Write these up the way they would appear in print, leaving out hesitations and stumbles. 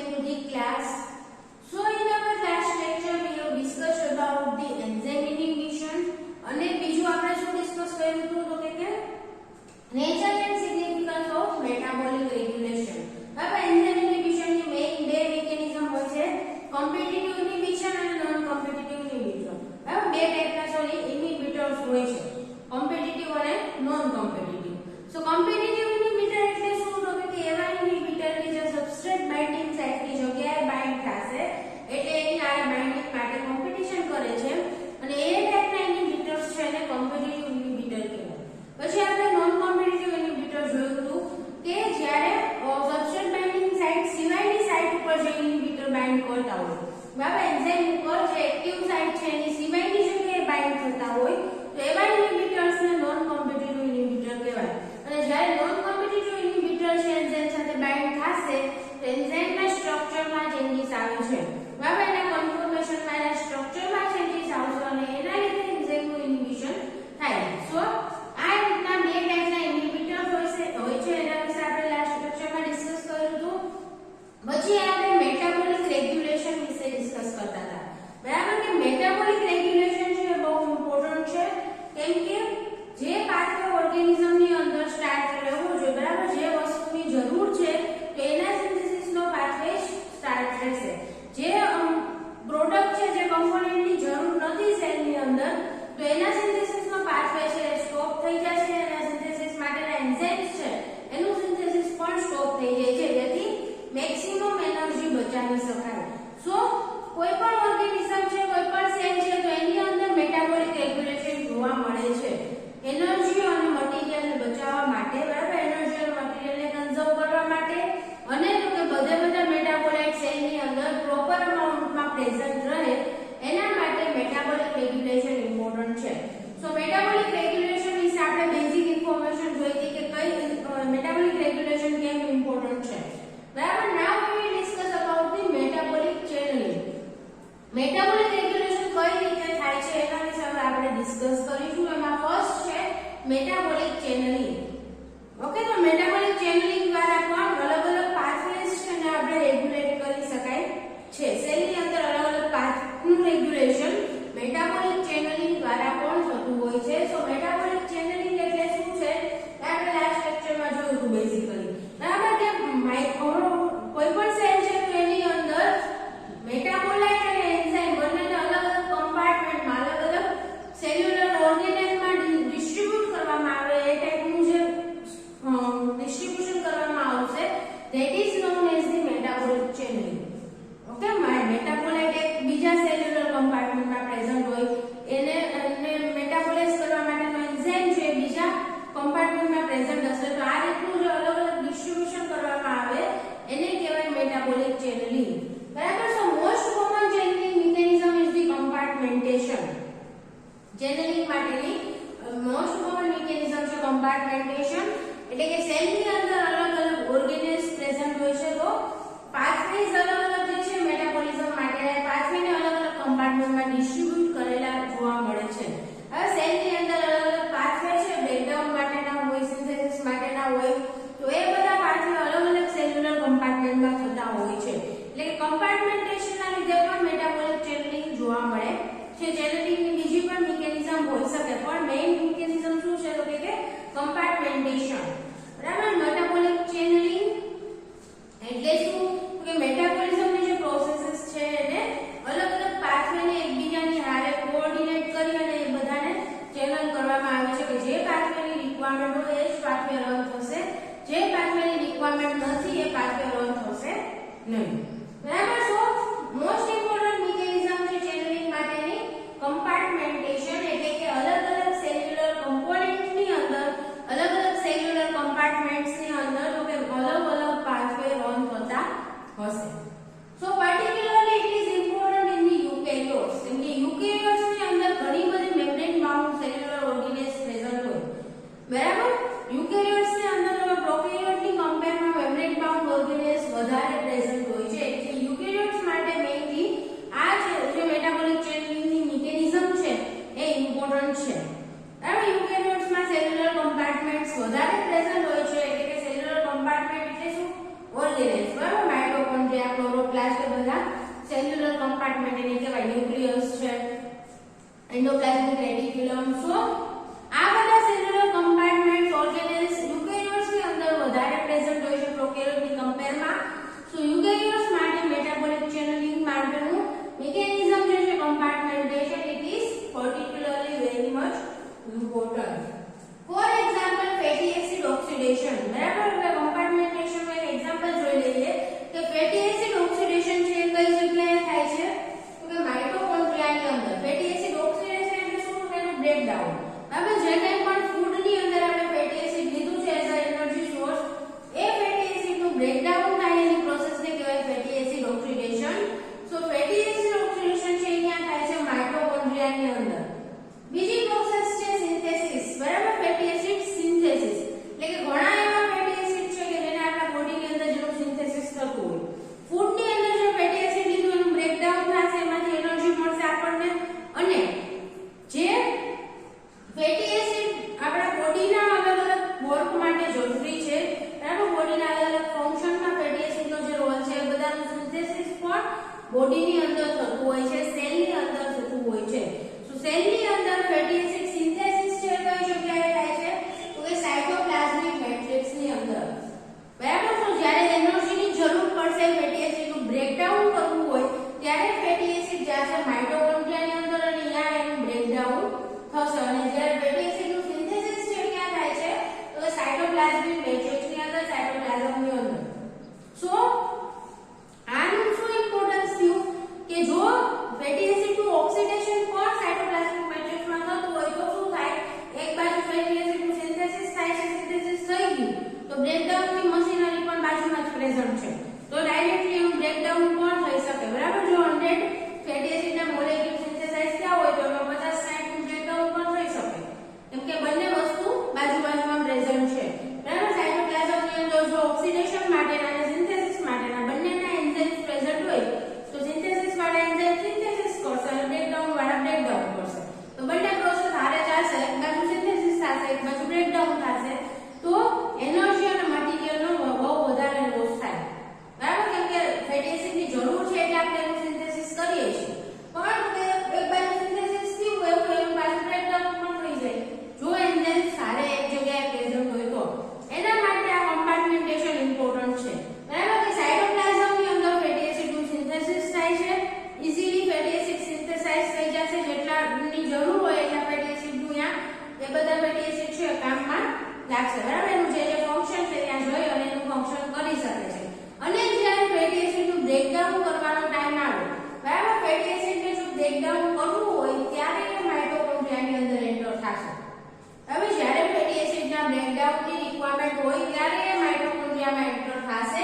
to the class. So in our last lecture we have discussed about the enzyme inhibition અને બીજું આપણે શું discuss કર્યું હતું તો કે nature and significance of metabolic regulation. હવે enzyme inhibition ની મેઇન બે મિકેનિઝમ હોય છે competitive inhibition અને non competitive inhibitor. હવે બે ટાઈપના inhibitors હોય છે competitive અને non competitive. So competitive inhibitor એટલે શું તો કે એવા inhibitor કે જે substrate binding site ની જગ્યાએ બાઇન્ડ થશે એટલે એની આરે બાઇન્ડિંગ માટે કોમ્પિટિશન કરે છે અને એ ટાઈપના inhibitors છે એને competitive inhibitor કહેવાય. પછી આપણે non competitive inhibitor જોયું હતું કે જ્યારે substrate binding site સિવાયની સાઇટ ઉપર જે inhibitor બાઇન્ડ કરતા હોય બરાબર એન્ઝાઇમ ઉપર જે એક્ટિવ સાઇટ છે એની સિવાયની જગ્યાએ બાઇન્ડ થતા હોય તો એવા inhibitors ને non competitive inhibitor કહેવાય. અને જ્યારે non competitive inhibitor છે એન્ઝાઇમ સાથે બાઇન્ડ થશે તો એન્ઝાઇમના સ્ટ્રક્ચરમાં ચેન્જીસ આવે છે બરાબર એના કન્ફર્મેશનમાં એના સ્ટ્રક્ચરમાં ચેન્જીસ આવશે અને એના લીધે એન્ઝાઇમનું ઇન્હિબિશન થાય. સો આ રીતના બે ટાઈપના ઇન્હિબિટર હોય છે એના વિશે આપણે લાસ્ટ લેક્ચરમાં ડિસ્કસ કર્યું હતું. પછી આપણે મેટાબોલિક રેગ્યુલેશન વિશે ડિસ્કસ કરતા હતા બરાબર કે મેટાબોલિક રેગ્યુલેશન છે બહુ ઇમ્પોર્ટન્ટ છે કેમ કે જે પાથવે ઓર્ગેનિઝમની અંદર સ્ટાર્ટ રહેવો જોઈએ બરાબર જે વસ્તુની જરૂર છે તો એના સિન્થેસિસનો પાથવે સ્ટાર્ટ રહેશે. જે પ્રોડક્ટ છે જે કમ્પોનન્ટની જરૂર નથી સેલની અંદર તો એના સિન્થેસિસનો પાથવે છે સ્ટોપ થઈ જશે અને સિન્થેસિસ માટેના એન્ઝાઇમ્સ છે એનું સિન્થેસિસ પણ સ્ટોપ થઈ જાય છે જેથી મેક્સિમમ એનર્જી બચાવી શકાય. સો કોઈ પણ ઓર્ગેનિઝમ છે કોઈ પણ સેલ છે તો એની અંદર મેટાબોલિક રેગ્યુલેશન જોવા મળે છે એનર્જી અને મટીરીયલને બચાવવા માટે બરાબર એનર્જી અને મટીરીયલને કન્ઝર્વ કરવા માટે અને તો કે બધા મેટાબોલાઇટ સેલની અંદર પ્રોપર અમાઉન્ટમાં પ્રેઝન્ટ રહે એના માટે મેટાબોલિક રેગ્યુલેશન ઇમ્પોર્ટન્ટ છે. સો મેટાબોલિક રેગ્યુલેશન વિશે આપણે બેઝિક ઇન્ફોર્મેશન જોઈ હતી કે કઈ મેટાબોલિક રેગ્યુલેશન કેમ ઇમ્પોર્ટન્ટ છે બરાબર. Now we will discuss about the metabolic channelling. Metabolic regulation કઈ રીતે થાય છે એના વિશે હવે આપણે ડિસ્કસ કરીશું. એમાં ફર્સ્ટ છે મેટાબોલિક ચેનલિંગ. ઓકે તો મેટાબોલિક ચેનલિંગ દ્વારા પણ અલગ અલગ પાથવેઝ છે ને આપણે રેગ્યુલેટ કરી શકાય છે. સેલની અંદર અલગ અલગ પાથનું રેગ્યુલેશન મેટાબોલિક ચેનલિંગ દ્વારા પણ થતું હોય છે. સો મેટાબોલિક ચેનલિંગ એટલે શું છે આપણે લાસ્ટ લેક્ચરમાં જોયું હતું બેઝિકલી બરાબર કે કોઈ પણ સેલ છે તો એની અંદર મેટાબોલાઇટ અને એન્ઝાઇમ બંનેને અલગ અલગ કમ્પાર્ટમેન્ટમાં અલગ અલગ સેલ્યુલર ઓર્ગેનેલમાં ડિસ્ટ્રીબ્યુટ કરવામાં આવે એ ટાઈપનું જે ડિસ્ટ્રીબ્યુશન કરવામાં આવશે that is known as the metabolic channelling. Okay metabolite એક બીજા સેલ્યુલર કમ્પાર્ટમેન્ટમાં પ્રેઝન્ટ હોય એને મેટાબોલાઇઝ કરવા માટેનો એન્ઝાઇમ છે બીજા કમ્પાર્ટમેન્ટમાં પ્રેઝન્ટ હશે તો આ રીતનું જે અલગ અલગ ડિસ્ટ્રીબ્યુશન કરવામાં આવે એને કહેવાય મેટાબોલિક ચેનલિંગ બરાબર. So most common channelling mechanism is the compartmentation. Channelling માટેની મોસ્ટ કોમન મિકેનિઝમ છે કમ્પાર્ટમેન્ટેશન એટલે કે સેલની અંદર અલગ અલગ ઓર્ગેનેલ્સ પ્રેઝન્ટ હોય છે તો પાથવેઝ અલગ અલગ જે છે મેટાબોલિઝમ માટે પાથવેને અલગ અલગ કમ્પાર્ટમેન્ટમાં ડિસ્ટ્રીબ્યુટ કરેલા જોવા મળે છે. હવે સેલની અંદર અલગ અલગ પાથવે છે બ્રેકડાઉન માટેના હોય સિન્થેસિસ માટેના હોય તો એ બધા પાથવે અલગ અલગ સેલ્યુલર કમ્પાર્ટમેન્ટમાં થતા હોય છે એટલે કે કમ્પાર્ટમેન્ટેશનના લીધે પણ મેટાબોલિક ચેનલિંગ જોવા મળે છે. ચેનલિંગની બીજી પણ મિકેનિઝમ હોઈ શકે પણ મેઇન મિકેનિઝમ શું છે તો કે કમ્પાર્ટમેન્ટેશન બરાબર. મેટાબોલિક ચેનલિંગ એટલે શું કે મેટાબોલિઝમની જે પ્રોસેસીસ છે એને અલગ અલગ પાથવેને એકબીજાની હારે કોઓર્ડિનેટ કરી અને એ બધાને ચેનલ કરવામાં આવે છે કે જે પાથવેની રિક્વાયરમેન્ટ હોય એ જ પાથવે રન થશે જે પાથવેની રિક્વાયરમેન્ટ નથી એ પાથવે રન થશે નહીં બરાબર. સો મોસ્ટ ઇમ્પોર્ટન્ટ મિકેનિઝમ છે ચેનલિંગ માટેની કમ્પાર્ટમેન્ટેશન એટલે કે અલગ અલગ સેલ્યુલર કમ્પોનન્ટની અંદર અલગ અલગ સેલ્યુલર કમ્પાર્ટમેન્ટ્સની અંદર તો કે અલગ અલગ પાથવે રન થતા હશે. So particularly it is important in the eukaryotes કેમ કે યુકેરિયોટ્સની અંદર ઘણી બધી membrane bound cellular organelles present હોય બરાબર. યુકેરિયોટ્સની અંદર પ્રોકેરિયોટની કમ્પેરમાં મેમ્બ્રેન બાઉન્ડ ઓર્ગેનેલ્સ વધારે પ્રેઝન્ટ હોય છે એટલે યુકેરિયોટ્સ માટે મેઇનલી આ જે મેટાબોલિક ચેનલિંગની મિકેનિઝમ છે એ ઇમ્પોર્ટન્ટ છે બરાબર. યુકેરિયોટ્સમાં સેલ્યુલર કમ્પાર્ટમેન્ટ્સ વધારે પ્રેઝન્ટ હોય છે એટલે કે સેલ્યુલર કમ્પાર્ટમેન્ટ એટલે શું ઓર્ગેનેલ્સ બરાબર. માઇટોકોન્ડ્રિયા ક્લોરો સેલ્યુલર કમ્પાર્ટમેન્ટ એને કહેવાય ન્યુક્લિયસ છે, એન્ડોપ્લાઝમિક રેટિક્યુલમ. સો આ બધા સેલ્યુલર કમ્પાર્ટમેન્ટ્સ ઓર્ગેનેલ્સ યુકેરિયોટ્સની અંદર વધારે પ્રેઝન્ટ હોય છે પ્રોકેરિયોટની કમ્પેરમાં. સો યુકેરિયોટ્સ માટે મેટાબોલિક ચેનલિંગ માટેનું મિકેનિઝમ જે છે compartmentation it is particularly very much important. For example fatty acid oxidation. બરાબર, હવે કમ્પાર્ટમેન્ટેશન નું એક એક્ઝામ્પલ જોઈ લઈએ કે ફેટી એસિડ ઓક્સિડેશન છે કઈ જગ્યાએ થાય છે તો કે માઇટોકોન્ડ્રિયાની અંદર. ફેટી એસિડ ઓક્સિડેશન એટલે શું? એનું બ્રેકડાઉન. બરાબર, જે કંઈ પણ ફૂડ ની અંદર આપણે ફેટી એસિડ લીધું છે as a energy source, A fatty acid નું બ્રેકડાઉન થાય એની પ્રોસેસ ને કહેવાય ફેટી એસિડ ઓક્સિડેશન. સો ફેટી એસિડ ઓક્સિડેશન છે અહીંયા થાય છે માઇટોકોન્ડ્રિયાની અંદર. બીજી પ્રોસેસ છે સિન્થેસિસ. બરાબર, ફેટી એસિડ સિન્થેસિસ એટલે કે ઘણા એવા ફેટી એસિડ છે કે જેને આપણા બોડીની અંદર જેનું સિન્થેસિસ થતું હોય. ફૂડ ની અંદર જે ફેટી એસિડ લીધું એનું બ્રેકડાઉન થશે, એમાંથી એનર્જી મળશે આપણને. અને જે ફેટી એસિડ આપણા બોડીના અલગ અલગ વર્ક માટે જરૂરી છે, બરાબર, બોડીના અલગ અલગ ફંક્શનમાં ફેટી એસિડનો જે રોલ છે એ બધાનું સિન્થેસિસ પણ બોડીની અંદર થતું હોય છે, સેલની અંદર થતું હોય છે. સો સેલની અંદર ફેટી એસિડ સિન્થેસિસ છે કઈ જગ્યાએ થાય છે તો કે સાયટોપ્લાઝમિક મેટ્રિક્સની અંદર. બરાબર, તો જ્યારે એનર્જીની જરૂર પડશે ફેટી એસિડનું બ્રેકડાઉન કરવું હોય ત્યારે ફેટી એસિડ જશે માઇટોકોન્ડ્રિયાની અંદર અને ત્યાં એનું બ્રેકડાઉન થશે. અને જ્યારે ફેટી એસિડનું સિન્થેસિસ છે ક્યાં થાય છે તો કે સાયટોપ્લાઝમિક મેટ્રિક્સની અંદર, સાયટોપ્લાઝમની અંદર. સો આનું શું ઇમ્પોર્ટન્સ થયું કે જો ફેટી એસિડનું ઓક્સિડેશન પણ સાયટોપ્લાઝમિક મેટ્રિક્સમાં થતું હોય તો શું થાય, એક બાજુ ફેટી એસિડનું સિન્થેસિસ થાય છે, સિન્થેસિસ થઈ ગયું તો બ્રેકડાઉનની મશીનરી પણ બાજુમાં જ પ્રેઝન્ટ છે, તો ડાયરેક્ટલી એનું બ્રેકડાઉન પણ થઈ શકે. બરાબર, જો 100 ફેટી એસિડના મોલેક્યુલ સિન્થેસાઇઝ થયા હોય તો એમાં 50-60 નું બ્રેકડાઉન પણ થઈ શકે, કેમ કે બંને વસ્તુ બાજુમાં પ્રેઝન્ટ છે. બરાબર, સાયટોપ્લાઝમની અંદર જો ઓક્સિડેશન માટેના અને સિન્થેસિસ માટેના બંનેના એન્ઝાઇમ્સ પ્રેઝન્ટ હોય તો સિન્થેસિસ વાળા એન્ઝાઇમ સિન્થેસિસ કરશે અને બ્રેકડાઉન વાળા બ્રેકડાઉન કરશે. તો બંને પ્રોસેસ હારે ચાલશે, એક બાજુ સિન્થેસિસ થશે, એક બાજુ બ્રેકડાઉન થશે, તો એનર્જી અને મટીરીયલનો બહુ વધારે લોસ થાય. બરાબર, કેમ કે ફેટી એસિડની જરૂર છે એટલે આપણે એનું સિન્થેસિસ કરીએ છીએ, પણ એક બાજુ સિન્થેસિસ થયું હોય તો એનું બાજુ બ્રેકડાઉન પણ થઈ જાય જો એન્ઝાઇમ સારે એક જગ્યાએ પ્રેઝન્ટ હોય તો. એના માટે આ કમ્પાર્ટમેન્ટેશન ઇમ્પોર્ટન્ટ છે. બરાબર, કે સાયટોપ્લાઝમની અંદર ફેટી એસિડનું સિન્થેસિસ થાય છે, ઇઝીલી ફેટી એસિડ સિન્થેસાઇઝ થઈ જશે, જેટલાની જરૂર હોય એટલા ફેટી એસિડનું ત્યાં એ બધા ફેટી એસિડ છે કામમાં લાગશે. બરાબર, એનું જે ફંક્શન છે ત્યાં જઈ અને એનું ફંક્શન કરી શકે છે. અને જ્યારે ફેટી એસિડનું બ્રેકડાઉન કરવાનો ટાઈમ આવે, બરાબર, ફેટી એસિડને જો બ્રેકડાઉન કરવું હોય ત્યારે એ માઇટોકોન્ડ્રિયાની અંદર એન્ટર થશે. હવે જ્યારે ફેટી એસિડના બ્રેકડાઉનની રિક્વાયરમેન્ટ હોય ત્યારે એ માઇટોકોન્ડ્રિયામાં એન્ટર થશે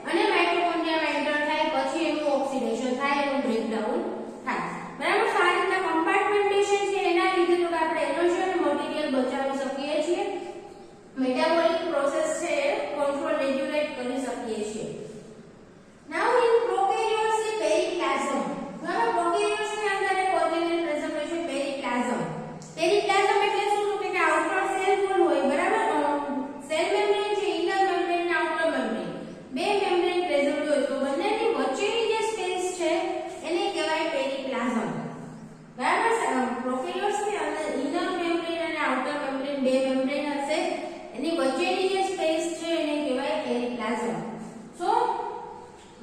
અને માઇટોકોન્ડ્રિયામાં એન્ટર થાય પછી એનું ઓક્સિડેશન થાય, એનું બ્રેકડાઉન થાય. બરાબર, તો આ રીતના કમ્પાર્ટમેન્ટેશન છે એના લીધે તો આપણે એનર્જી અને મટીરીયલ બચાવી શકીએ છીએ, મેટાબોલિક પ્રોસેસ છે એ કંટ્રોલ રેગ્યુલેટ કરી શકીએ છીએ. નાઉ ઇન પ્રોકેરિયોટ્સ ની પેરીપ્લાઝમ. બરાબર, પ્રોકેરિયોટ્સ ની અંદર એક ઓર્ગેનેલ પ્રેઝન્ટ હોય છે પેરીપ્લાઝમ. પેરીપ્લાઝમ એટલે શું તો કે આઉટર સેલ વોલ હોય. બરાબર, સેલ મેમ્બ્રેન છે, ઇનર મેમ્બ્રેન અને આઉટર મેમ્બ્રેન, બે મેમ્બ્રેન પ્રેઝન્ટ હોય તો બંનેની વચ્ચેની જે સ્પેસ છે એને કહેવાય પેરીપ્લાઝમ. બરાબર, પ્રોકેરિયોટ્સ ની અંદર ઇનર મેમ્બ્રેન અને આઉટર મેમ્બ્રેન બે મેમ્બ્રેન હશે, એની વચ્ચેની જે સ્પેસ છે એને કહેવાય પેરીપ્લાઝમ. સો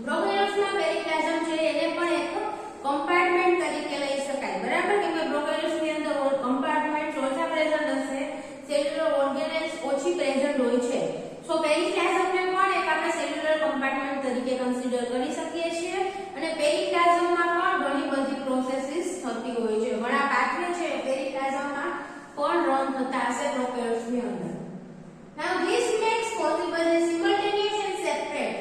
પ્રોકેરિયોટ્સમાં પેરીપ્લાઝમ છે એને પણ એક કમ્પાર્ટમેન્ટ તરીકે લઈ શકાય. બરાબર, કેમ કે પ્રોકેરિયોટ્સની અંદર કમ્પાર્ટમેન્ટ્સ ઓછા પ્રેઝન્ટ હશે, સેલ્યુલર ઓર્ગેનેલ્સ ઓછી પ્રેઝન્ટ હોય છે. સો પેરીપ્લાઝમને પણ એક આપણે સેલ્યુલર કમ્પાર્ટમેન્ટ તરીકે કન્સિડર કરી શકીએ છીએ. અને પેરીપ્લાઝમમાં પણ ઘણી બધી પ્રોસેસીસ થતી હોય છે, ઘણા પાથવે છે પેરીપ્લાઝમમાં પણ રન થતા હશે પ્રોકેરિયોટ્સની અંદર. Now this makes possible a simultaneous and separate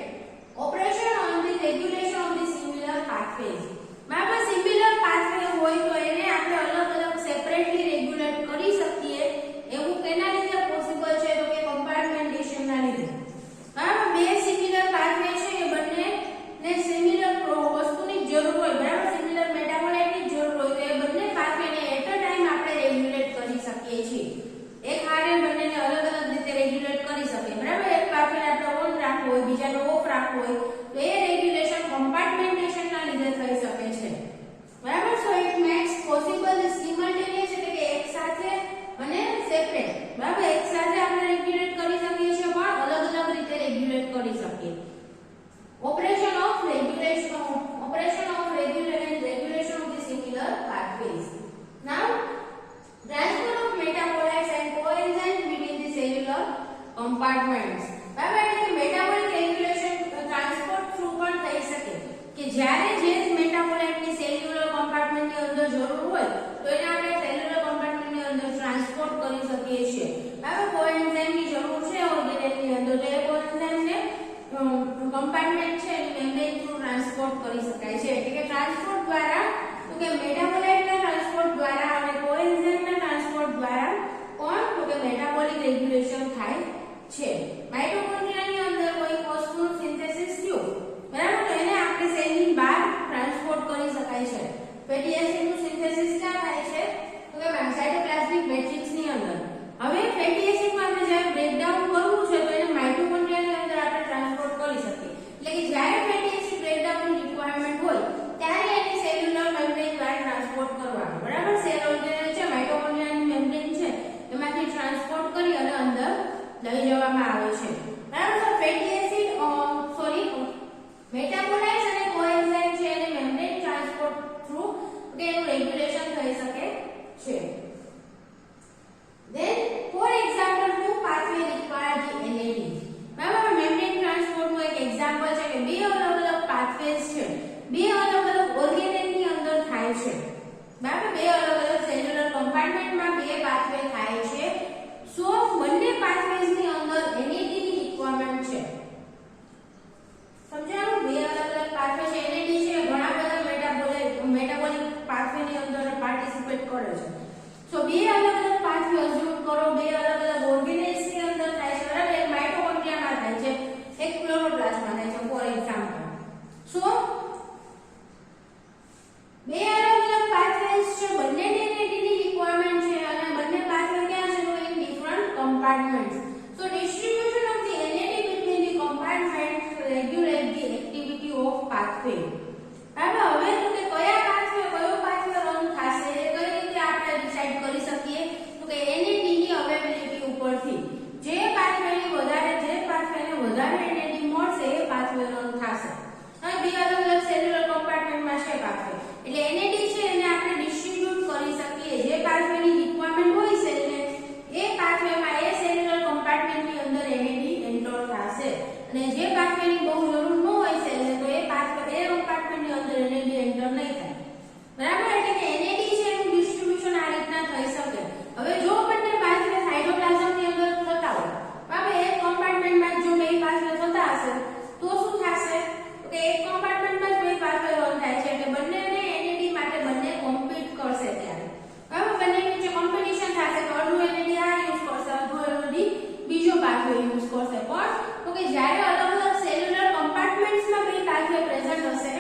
operation on the regulation of the similar pathways. બરાબર, સિમિલર પાથવે હોય તો એને આપણે અલગ અલગ સેપરેટલી રેગ્યુલેટ કરી શકીએ, એવું કેના લીધે પોસિબલ છે તો કે કમ્પાર્ટમેન્ટેશનના લીધે. બરાબર, બે સિમિલર પાથવે છે એ બંનેને સિમિલર વસ્તુની જરૂર હોય, બરાબર, સિમિલર મેટાબોલાઇટની જરૂર હોય તો એ બંને પાથવેને એટ અ ટાઈમ આપણે રેગ્યુલેટ કરી શકીએ છીએ. એક હારે બંનેને અલગ અલગ રીતે રેગ્યુલેટ કરી શકીએ. બરાબર, એક પાથવેને આપણે ઓન રાખવો હોય, બીજાને ઓફ રાખવો હોય તો એ રેગ્યુલેશન કમ્પાર્ટમેન્ટેશનના લીધે થઈ સેપરેટ, બરાબર, એક સાથે આપણે રેગ્યુલેટ કરી શકીએ છીએ પણ અલગ અલગ રીતે રેગ્યુલેટ કરી શકીએ. Operation of regulation of the similar pathways. Now, transfer of metabolites and coenzymes between the cellular compartments. બરાબર, એટલે કે મેટાબોલિક રેગ્યુલેશન ટ્રાન્સપોર્ટ થ્રુ પણ થઈ શકે કે જ્યારે જે મેટાબોલાઇટ ની સેલ્યુલર કમ્પાર્ટમેન્ટ ની અંદર જરૂર હોય તો એને આપણે સેલ્યુલર કમ્પાર્ટમેન્ટ ની અંદર ટ્રાન્સપોર્ટ કરી શકીએ છીએ. બરાબર, કોએન્ઝાઇમ ની જરૂર છે ઓર્ગેનેલ ની અંદર તો એ કોએન્ઝાઇમ ને કમ્પાર્ટમેન્ટ છે મેમ્બ્રેન થ્રુ ટ્રાન્સપોર્ટ કરી શકાય છે. એટલે કે ટ્રાન્સપોર્ટ દ્વારા તો કે મેટાબોલાઇટ ના ટ્રાન્સપોર્ટ દ્વારા અને કોએન્ઝાઇમ ના ટ્રાન્સપોર્ટ દ્વારા કોણ તો કે મેટાબોલિક રેગ્યુલેશન થાય છે. માઇટોકોન્ડ્રિયા ની અંદર કોઈ વસ્તુનું સિન્થેસિસ થયું, બરાબર, તો એને આપણે સેલ ની બહાર ટ્રાન્સપોર્ટ કરી શકાય છે. ફેટી એસિડ નું સિન્થેસિસ ક્યાં થાય છે તો કે સાયટોપ્લાઝમિક મેટ્રિક્સ ની અંદર. હવે ફેટી એસિડ માં આપણે જ્યારે બ્રેકડાઉન કરવું છે તો એને માઇટોકોન્ડ્રિયા ની અંદર આપણે ટ્રાન્સપોર્ટ કરી શકીએ. એટલે કે જ્યારે ફેટી એસિડ બ્રેકડાઉન ની રિક્વાયરમેન્ટ હોય ત્યારે એને સેલ્યુલર મેમ્બ્રેન દ્વારા ટ્રાન્સપોર્ટ કરવાનું, બરાબર. સેલ ઓર્ગેનેલ છે, માઇટોકોન્ડ્રિયા ની મેમ્બ્રેન છે, એમાંથી ટ્રાન્સપોર્ટ કરી અને અંદર લઈ જવામાં આવે છે, બરાબર. તો ફેટી એસિડ મેટાબોલાઇટ્સ અને કોએન્ઝાઇમ છે એને મેમ્બ્રેન ટ્રાન્સપોર્ટ થ્રુ કે એનું રેગ્યુલેશન થઈ શકે છે. Then for example two pathway require the NAD. બરાબર, મેમ્બ્રેન ટ્રાન્સપોર્ટ નું એક એક્ઝામ્પલ છે કે બે અલગ અલગ પાથવેઝ છે, બે અલગ અલગ ઓર્ગેનેલ ની અંદર થાય છે, બરાબર. બે અલગ અલગ સેલ્યુલર કમ્પાર્ટમેન્ટમાં બે પાથવે થાય છે. સો બંને પાથવેઝ ની અંદર NAD ની રિક્વાયરમેન્ટ છે. સમજાણું? બે અલગ અલગ પાથવે છે, NAD છે, ઘણા બધા મેટાબોલિક પાથવે ની અંદર પાર્ટિસિપેટ કરે છે. સો બે અલગ અલગ પાથવે અઝ્યુમ કરો, બે અલગ અલગ ઓર્ગેનેલ્સ ની અંદર થાય છે, બરાબર. એક માઇટોકોન્ડ્રિયામાં થાય છે, એક ક્લોરોપ્લાસ્ટમાં થાય છે ફોર એક્ઝામ્પલ. સો બે અલગ અલગ પાથવેઝ છે, બંનેને NAD ની રિક્વાયરમેન્ટ છે અને બંને પાથવે ક્યાં છે તો in different compartments. So distribution of the NAD between the compartments regulate the activity of pathway. હવે તો કે કયો પાથવે રન થશે એ કઈ રીતે આપણે ડિસાઈડ કરી શકીએ તો કે NAD ની અવેલેબિલિટી ઉપરથી. જે પાથવેને વધારે NAD મળશે એ પાથવે રન થશે. હવે બે અલગ અલગ સેલ્યુલર કમ્પાર્ટમેન્ટમાં છે પાથવે, એટલે NAD છે એને આપણે ડિસ્ટ્રીબ્યુટ કરી શકીએ. જે પાથવેની રિક્વાયરમેન્ટ હોય સેલને એ પાથવેમાં એ સેલ્યુલર કમ્પાર્ટમેન્ટની અંદર NAD એન્ટર થશે અને જે પાથવેની બહુ જરૂર ન હોય સેલને તો એ પાથવે એ કમ્પાર્ટમેન્ટની અંદર NAD એન્ટર નહીં થાય, બરાબર. એટલે કે NAD છે એનું ડિસ્ટ્રીબ્યુશન આ રીતના થઈ શકે. હવે જો બંને પાથવે સાઇટોપ્લાઝમની અંદર થતા હોય, બરાબર, એક કમ્પાર્ટમેન્ટમાં જો બે પાથવે થતા હશે તો શું થશે તો કે એક કમ્પાર્ટમેન્ટમાં જ બે પાથવે રન થાય છે એટલે બંનેને NAD માટે બંને કોમ્પીટ કરશે ત્યારે, બરાબર. બંને વચ્ચે કોમ્પિટિશન થશે કે અડધું NAD આ યુઝ કરશે, અડધું NAD બીજો પાથવે યુઝ કરશે. પણ તો કે જ્યારે અલગ અલગ સેલ્યુલર કમ્પાર્ટમેન્ટ્સમાં બે પાથવે પ્રેઝન્ટ હશે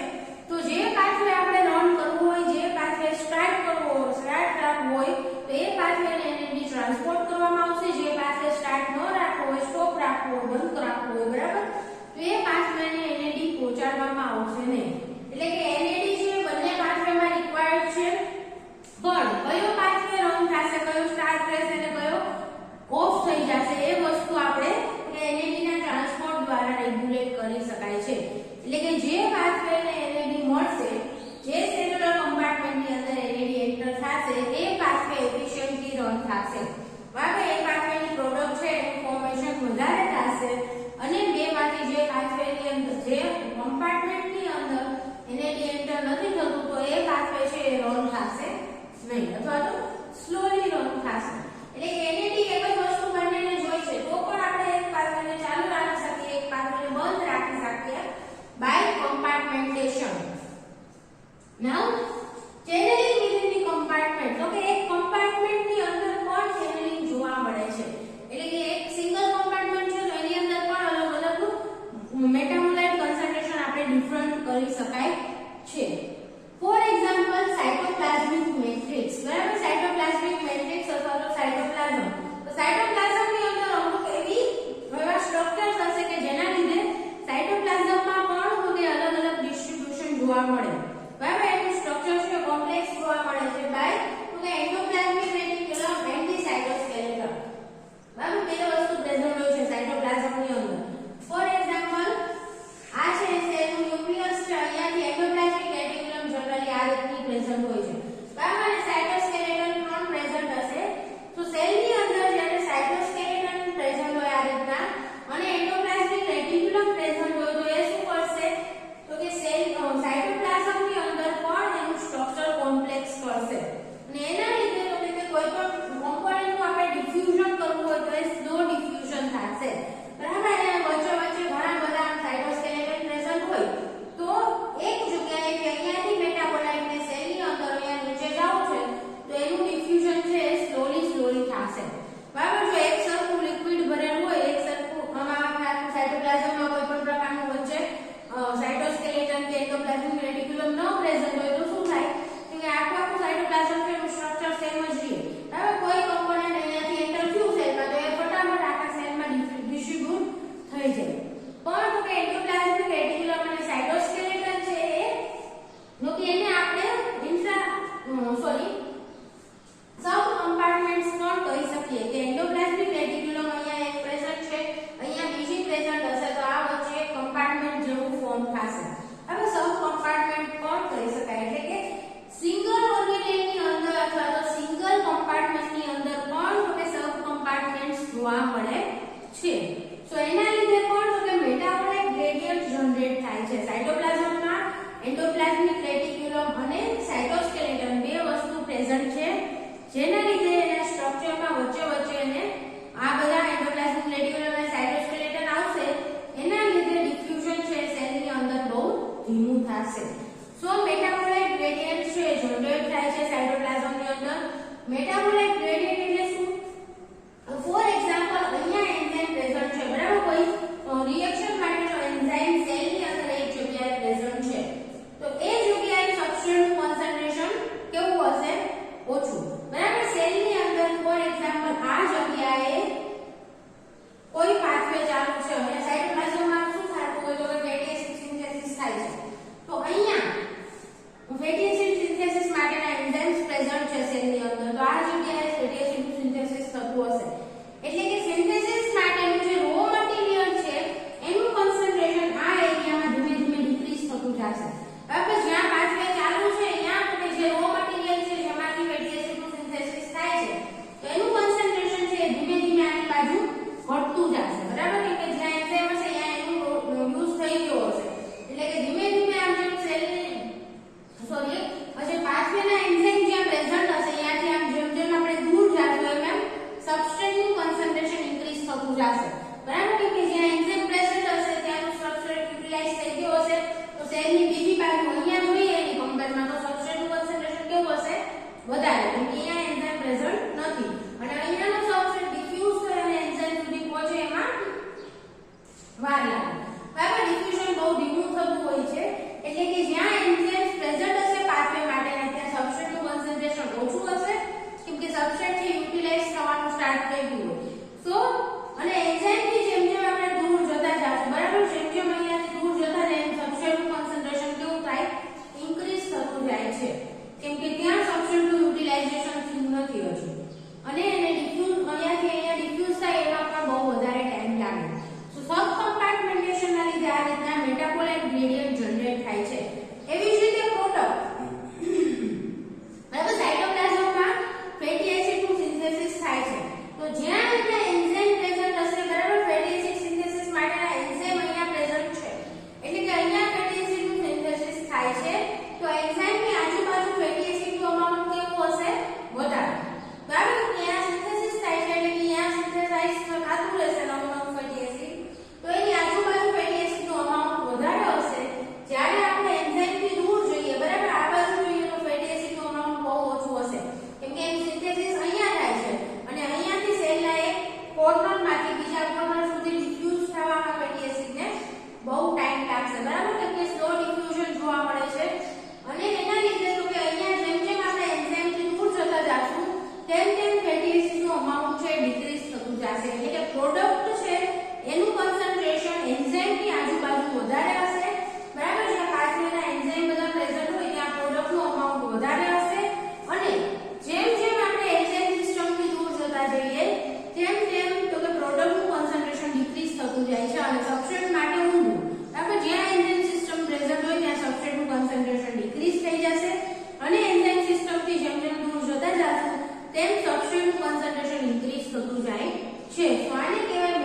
તો જે પાથવે આપણે રન કરવું હોય, જે પાથવે સ્ટાર્ટ રાખવું હોય તો એ પાથવેને NAD ટ્રાન્સપોર્ટ કરવામાં આવશે. જે પાથવે સ્ટાર્ટ ન રાખવો હોય, સ્ટોપ રાખવો હોય, બંધ રાખવો હોય, બરાબર, તો એ પાથવેને NAD પહોંચાડવામાં આવશે નહીં. એટલે કે NAD છે બંને પાથવેમાં રિક્વાયર્ડ છે, પણ કયો પાથવે રન થશે, કયો સ્ટાર્ટ રહેશે અને કયો ઓફ થઈ જશે એ વસ્તુ આપણે NAD ના ટ્રાન્સપોર્ટ દ્વારા રેગ્યુલેટ કરી શકાય છે. એટલે કે જે પાથવેને NAD મળશે, જે સેલ્યુલર કમ્પાર્ટમેન્ટની અંદર NAD એન્ટર થશે એ પાથવે એફિશિયન્ટલી રન થશે, બરાબર. એ પાથવેની પ્રોડક્ટ છે એનું ફોર્મેશન વધારે થશે અને બેમાંથી જે પાથવેની અંદર જે કમ્પાર્ટમેન્ટની અંદર NAD એન્ટર નથી થતું તો એ પાથવે છે એ રન થશે નહીં અથવા તો સ્લોલી રન થશે. એટલે કે NAD એક જ વસ્તુ બંનેને જોઈ છે તો પણ આપણે એક પાથવેને ચાલુ રાખી શકીએ, એક પાથવેને બંધ રાખી શકીએ by compartmentation. Now channelling within the compartment, તો કે એક કમ્પાર્ટમેન્ટની અંદર પણ ચેનલિંગ જોવા મળે છે. એટલે કે એક સિંગલ કમ્પાર્ટમેન્ટ છે તો એની અંદર પણ અલગ અલગ મેટાબોલાઇટ કન્સન્ટ્રેશન આપણે ડિફરન્ટ કરી શકાય છે. ફોર એક્ઝામ્પલ સાયટોપ્લાઝમિક મેટ્રિક્સ, બરાબર. સાયટોપ્લાઝમિક મેટ્રિક્સ અથવા તો સાયટોપ્લાઝમ, તો સાયટોપ્લાઝમની અંદર અમુક એવા સ્ટ્રક્ચર્સ હશે કે જેના લીધે સાયટોપ્લાઝમમાં પણ તો કે અલગ અલગ ડિસ્ટ્રીબ્યુશન જોવા મળે, બરાબર. એનું સ્ટ્રક્ચર છે કોમ્પ્લેક્સ જોવા મળે છે બાય તો કે endoplasmic reticulum and the cytoskeleton. જેના લીધે એના સ્ટ્રક્ચરમાં વચ્ચે એને આ બધા એન્ડોપ્લાઝમિક રેટિક્યુલમ અને સાઇટોસ્કેલેટન આવશે, એના લીધે ડિફ્યુઝન છે સેલની અંદર બહુ ધીમું થશે. સો મેટાબોલાઇટ ગ્રેડિયન્ટ છે જનરેટ થાય છે સાઇટોપ્લાઝમની અંદર. મેટાબોલાઇટ ગ્રેડિયન્ટ એટલે શું? ફોર એક્ઝામ્પલ અહીંયા એન્ઝાઇમ પ્રેઝન્ટ છે, બરાબર? કોઈ રિએક્શન માટેનો એન્ઝાઇમ સેલની અંદર એક જગ્યાએ પ્રેઝન્ટ છે, તો એ જગ્યાએ સબસ્ટ્રેટનું કોન્સન્ટ્રેશન કેવું હશે? ઓછું, બરાબર? સેલની અંદર ફોર એક્ઝામ્પલ આ જગ્યાએ કોઈ પાથવે ચાલુ છે અને સાઇટોપ્લાઝમમાં શું થતું હોય તો કે ફેટી એસિડ સિન્થેસિસ થાય છે, તો અહીંયા ફેટી એસિડ સિન્થેસિસ માટેના એન્ઝાઇમ્સ પ્રેઝન્ટ છે સેલની અંદર, તો આ જગ્યાએ ફેટી એસિડ સિન્થેસિસ થતું હશે. એટલે કે સિન્થેસિસ માટેનું જે રો મટીરીયલ છે એનું કોન્સન્ટ્રેશન આ એરિયામાં ધીમે ધીમે ડિક્રીઝ થતું જશે, બરાબર? જ્યાં પાથવે ચાલુ છે ત્યાં આપણે જે રો મટીરીયલ છે જેમાંથી ફેટી એસિડનું સિન્થેસિસ થાય છે તો એનું કોન્સન્ટ્રેશન છે ધીમે ધીમે આની બાજુ ઘટતું જશે, બરાબર? કેમ કે જ્યાં એન્ઝાઇમ હશે ત્યાં એનું યુઝ થઈ ગયો હશે, એટલે કે ધીમે ધીમે આમ જેમ સેલની પછી પાથવેના એન્ઝાઇમ જ્યાં પ્રેઝન્ટ હશે ત્યાંથી આમ જેમ જેમ આપણે દૂર જાશું એમ સબસ્ટ્રેટનું કોન્સન્ટ્રેશન ઇન્ક્રીઝ થતું જશે, બરાબર? કેમ કે જ્યાં એન્ઝાઇમ પ્રેઝન્ટ હશે ત્યાંનું સબસ્ટ્રેટ યુટિલાઇઝ થઈ ગયો હશે, તો સેલની બીજી બાજુ અહીંયા જોઈએ એની કમ્પેરમાં તો સબસ્ટ્રેટનું કોન્સન્ટ્રેશન કેવું હશે? વધારે, કેમ કે અહીંયા એન્ઝાઇમ પ્રેઝન્ટ નથી અને અહીંયાનો સબસ્ટ્રેટ ડિફ્યુઝ થઈ અને એન્ઝાઇમ સુધી પહોંચે એમાં વાર લાગે, બરાબર? ડિફ્યુઝન બહુ ધીમું થતું હોય છે, એટલે કે જ્યાં એન્ઝાઇમ્સ પ્રેઝન્ટ હશે પાથવે માટેના ત્યાં સબસ્ટ્રેટનું કોન્સન્ટ્રેશન ઓછું હશે, કેમ કે સબસ્ટ્રેટ છે યુટિલાઇઝ થવાનું સ્ટાર્ટ થઈ ગયું હોય. સો અને એન્ઝાઇમથી જેમ જેમ આપણે દૂર જતા જશું, બરાબર? જેમ જેમ અહીંયાથી દૂર જતા જાય એમ સબસ્ટ્રેટનું કોન્સન્ટ્રેશન કેવું થાય? ઇન્ક્રીઝ થતું જાય છે, કેમ કે ત્યાં સબસ્ટ્રેટનું યુટિલાઇઝેશન થયું નથી હજુ અને એને ડિફ્યુઝ અહીંયાથી અહીંયા ડિફ્યુઝ થાય એમાં પણ બહુ વધારે ટાઈમ લાગે. સો સબ કમ્પાર્ટમેન્ટેશનના લીધે આ રીતના મેટાબોલાઇટ ગ્રેડિયન્ટ જનરેટ થાય છે. એવી જ રીતે પ્રોડક્ટ, બરાબર? સાઇટોપ્લાઝમમાં ફેટી એસિડનું સિન્થેસિસ થાય છે, તો જ્યાં અહીંયા એન્ઝાઇમ પ્રેઝન્ટ હશે, બરાબર? ફેટી એસિડ સિન્થેસિસ માટેના એન્ઝાઇમ અહીંયા પ્રેઝન્ટ છે, એટલે કે અહીંયા ફેટી એસિડનું સિન્થેસિસ થાય છે, તો એન્ઝાઇમની આજુબાજુ ફેટી એસિડનું અમાઉન્ટ કેવું હશે? વધારે, બરાબર? ત્યાં સિન્થેસિસ થાય છે એટલે કે અહીંયા સિન્થેસાઇઝ થતું રહેશે નવું ફેટી એસિડ, તો એની આજુબાજુ ફેટી એસિડનું અમાઉન્ટ વધારે હશે. જ્યારે આપણે એન્ઝાઇમથી દૂર જઈએ, બરાબર? આ બાજુ જોઈએ તો ફેટી એસિડનું અમાઉન્ટ બહુ ઓછું હશે, કેમ કે એનું સિન્થેસિસ અહીંયા થાય છે અને અહીંયાથી સેલના એક કોર્નરમાંથી બીજા કોર્નર સુધી ડિફ્યુઝ થવામાં ફેટી એસિડને બહુ ટાઈમ લાગશે, બરાબર? કેમ કે સ્લો ડિફ્યુઝન જોવા મળે છે અને એના લીધે તો કે અહીંયા જેમ જેમ આપણે એન્ઝાઇમથી દૂર જતા જાશું તેમ તેમ ફેટી એસિડનું અમાઉન્ટ છે ડિક્રીઝ થતું જશે, એટલે કે પ્રોડક્ટ છે એનું કોન્સન્ટ્રેશન એન્ઝાઇમની આજુબાજુ વધારે હશે, બરાબર? જ્યાં પાથવેના એન્ઝાઇમ બધા પ્રેઝન્ટ હોય ત્યાં પ્રોડક્ટનું અમાઉન્ટ વધારે હશે અને જેમ જેમ આપણે એન્ઝાઇમ સિસ્ટમથી દૂર જતા જઈએ તેમ તેમ તો કે પ્રોડક્ટનું કોન્સન્ટ્રેશન ડિક્રીઝ થતું જાય છે અને સબસ્ટ્રેટ માટે ઊંધું, બરાબર? જ્યાં એન્ઝાઇમ સિસ્ટમ પ્રેઝન્ટ હોય ત્યાં સબસ્ટ્રેટનું કોન્સન્ટ્રેશન ડિક્રીઝ થઈ જશે અને એન્ઝાઇમ સિસ્ટમથી જેમ જેમ દૂર જતા જશું તેમ સબસ્ટ્રેટનું કોન્સન્ટ્રેશન ઇન્ક્રીઝ થતું જાય છે. તો આને કહેવાય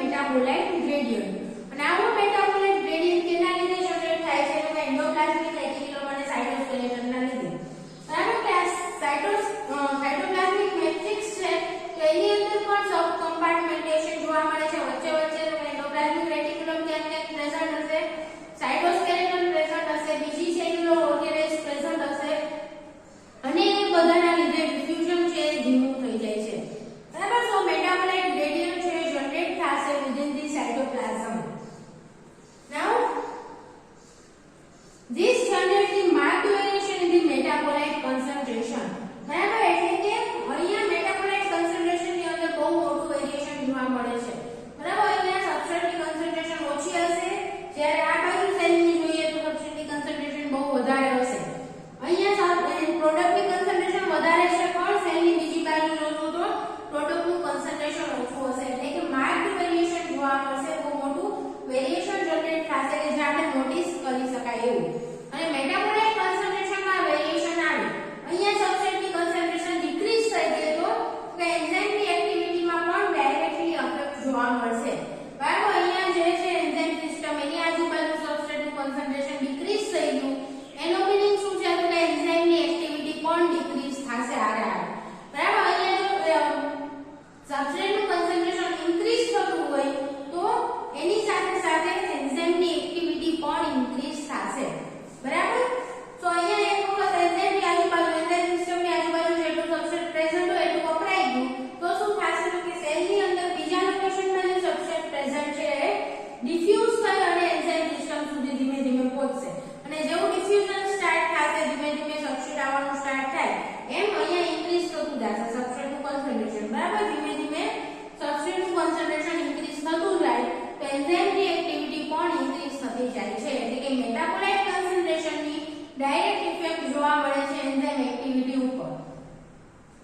મેટાબોલાઇટ કોન્સન્ટ્રેશનની ડાયરેક્ટ ઇફેક્ટ જોવા મળે છે એન્ઝાઇમ એક્ટિવિટી ઉપર.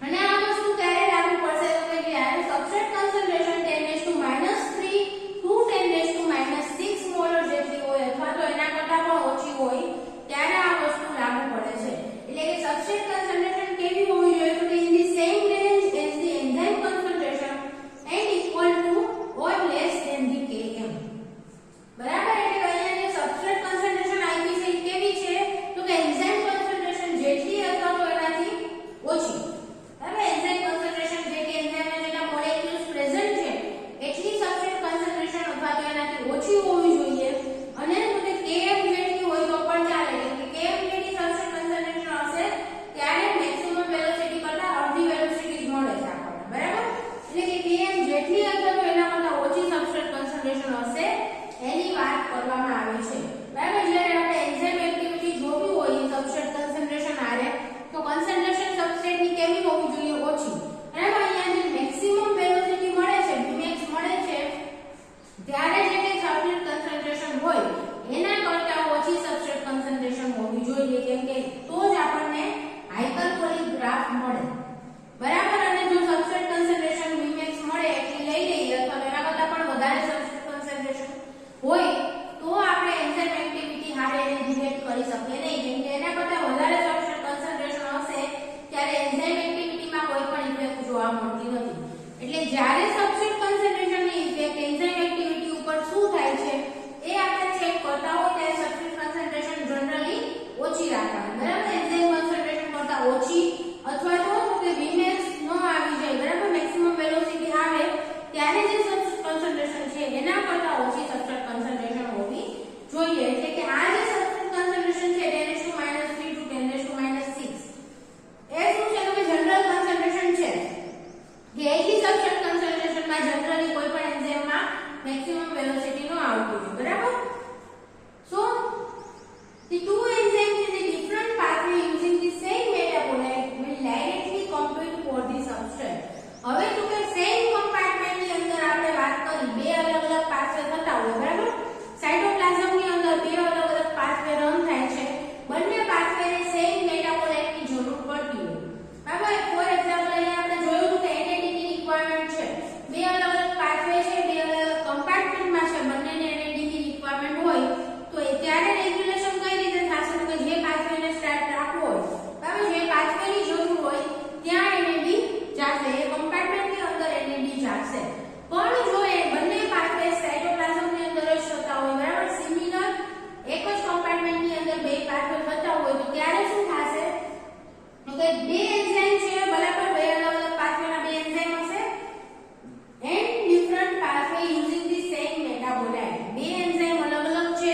અને આ વસ્તુ ક્યારે લાગુ પડશે તો કે જ્યારે સબસ્ટ્રેટ કોન્સન્ટ્રેશન 10⁻³ ટુ 10⁻⁶ મોલર જેટલી હોય અથવા તો એના કરતાં પણ ઓછી હોય ત્યારે આ વસ્તુ લાગુ પડે છે. એટલે કે સબસ્ટ્રેટ કોન્સન્ટ્રેશન કેવી હોવી જોઈએ તો કે in the same range as the enzyme concentration and equal to or less than the Km. બરાબર. એટલે અહીંયા જે સબસ્ટ્રેટ કોન્સન્ટ્રેશન આપી છે કેવી છે તો કે એન્ઝાઇમ કોન્સન્ટ્રેશન જેટલી અથવા તો એનાથી ઓછી. હવે એન્ઝાઇમ કોન્સન્ટ્રેશન જેટલી એન્ઝાઇમના જેટલા મોલેક્યુલ્સ પ્રેઝન્ટ છે એટલી સબસ્ટ્રેટ કોન્સન્ટ્રેશન અથવા તો એનાથી ઓછી હોવી જોઈએ. અને તો કે Km જેટલી હોય તો પણ ચાલે. એટલે કે Km જેટલી સબસ્ટ્રેટ કોન્સન્ટ્રેશન હશે ત્યારે મેક્સિમમ વેલોસિટી કરતા અડધી વેલોસિટી જ મળે છે આપણને. બરાબર. એટલે કે Km જેટલી અથવા તો એના કરતા ઓછી સબસ્ટ્રેટ કોન્સન્ટ્રેશન હશે એની વાત કરવામાં આવી છે. બરાબર. જ્યારે આપણે એન્ઝાઇમ એક્ટિવિટી જોવી હોય સબસ્ટ્રેટ કોન્સન્ટ્રેશન આરે તો કોન્સન્ટ્રેશન સબસ્ટ્રેટની કેવી હોવી જોઈએ ઓછી. બરાબર. અહીંયા જે મેક્સિમમ વેલોસિટી મળે છે Vmax મળે છે ત્યારે જે કે સબસ્ટ્રેટ કોન્સન્ટ્રેશન હોય એના કરતા ઓછી સબસ્ટ્રેટ કોન્સન્ટ્રેશન હોવી જોઈએ કેમ કે તો જ આપણને હાઇપરબોલિક ગ્રાફ મળે. બરાબર. અને જો સબસ્ટ્રેટ કોન્સન્ટ્રેશન Vmax મળે એટલી લઈ લઈએ અથવા એના કરતા પણ વધારે સબસ્ટ્રેટ કોન્સન્ટ્રેશન હોય તો આપણે એન્ઝાઇમ એક્ટિવિટી હારે એને ડિબેટ કરી શકીએ નહીં. કેમ કે એના કરતા વધારે સબસ્ટ્રેટ કોન્સન્ટ્રેશન હશે ત્યારે એન્ઝાઇમ એક્ટિવિટીમાં કોઈ પણ ઇફેક્ટ જોવા મળતી નથી. એટલે જ્યારે સબસ્ટ્રેટ કોન્સન્ટ્રેશનની ઇફેક્ટ એન્ઝાઇમ એક્ટિવિટી ઉપર શું થાય છે એ આપણે ચેક કરતા હોય ત્યારે સબસ્ટ્રેટ કોન્સન્ટ્રેશન જનરલી ઓછી રાખવાની. બરાબર. એન્ઝાઇમ કોન્સન્ટ્રેશન કરતા ઓછી અથવા તો કે Vmax ન આવી જાય. બરાબર. મેક્સિમમ વેલોસિટી આવે ત્યારે જે સબસ્ટ્રેટ કોન્સન્ટ્રેશન છે એના કરતા ઓછી સબસ્ટ્રેટ કોન્સન્ટ્રેશન હોવી જોઈએ. એટલે કે આ જે સબસ્ટ્રેટ કોન્સન્ટ્રેશન છે 10⁻³ ટુ 10⁻⁶ એ શું છે કે જનરલ કોન્સન્ટ્રેશન છે કે એટલી સબસ્ટ્રેટ કોન્સન્ટ્રેશનમાં જનરલી કોઈ પણ એન્ઝાઇમમાં મેક્સિમમ વેલોસિટી નો આવતી હોય. બરાબર. સો the two enzymes in the different pathway using the same metabolite will directly compete for the substrate. હવે તો કે સેમ કમ્પાર્ટમેન્ટ ની અંદર આપણે વાત કરી બે અલગ અલગ પાથવે થતા હોય. બરાબર. સાઇટોપ્લાઝમ ની અંદર બે અલગ અલગ પાથવે રન થાય છે. બંને પાથવેને સેમ મેટાબોલાઇટ ની જરૂર પડતી હોય. બરાબર. ફોર એક્ઝામ્પલ અહીંયા આપણે જોયું કે NAD ની રિક્વાયરમેન્ટ છે. બે અલગ અલગ પાથવે છે બે અલગ અલગ કમ્પાર્ટમેન્ટમાં છે બંનેને NAD ની રિક્વાયરમેન્ટ હોય તો ત્યારે રેગ્યુલેશન કઈ રીતે થશે તો કે જે પાથવેને સ્ટાર્ટ રાખવો હોય બરાબર જે પાથવેની જરૂર હોય ત્યાં NAD જાશે. એ કમ્પાર્ટમેન્ટની અંદર NAD જાશે. પણ જો એ બંને પાથવે સાઇટોપ્લાઝમની અંદર જ થતા હોય બરાબર સિમિલર એક જ કમ્પાર્ટમેન્ટની અંદર બે પાથવે થતા હોય તો ત્યારે શું થશે તો કે બે એન્ઝાઇમ છે બરાબર બે અલગ અલગ પાથવેના બે એન્ઝાઇમ હશે and different pathway using the same metabolite. બે એન્ઝાઇમ અલગ અલગ છે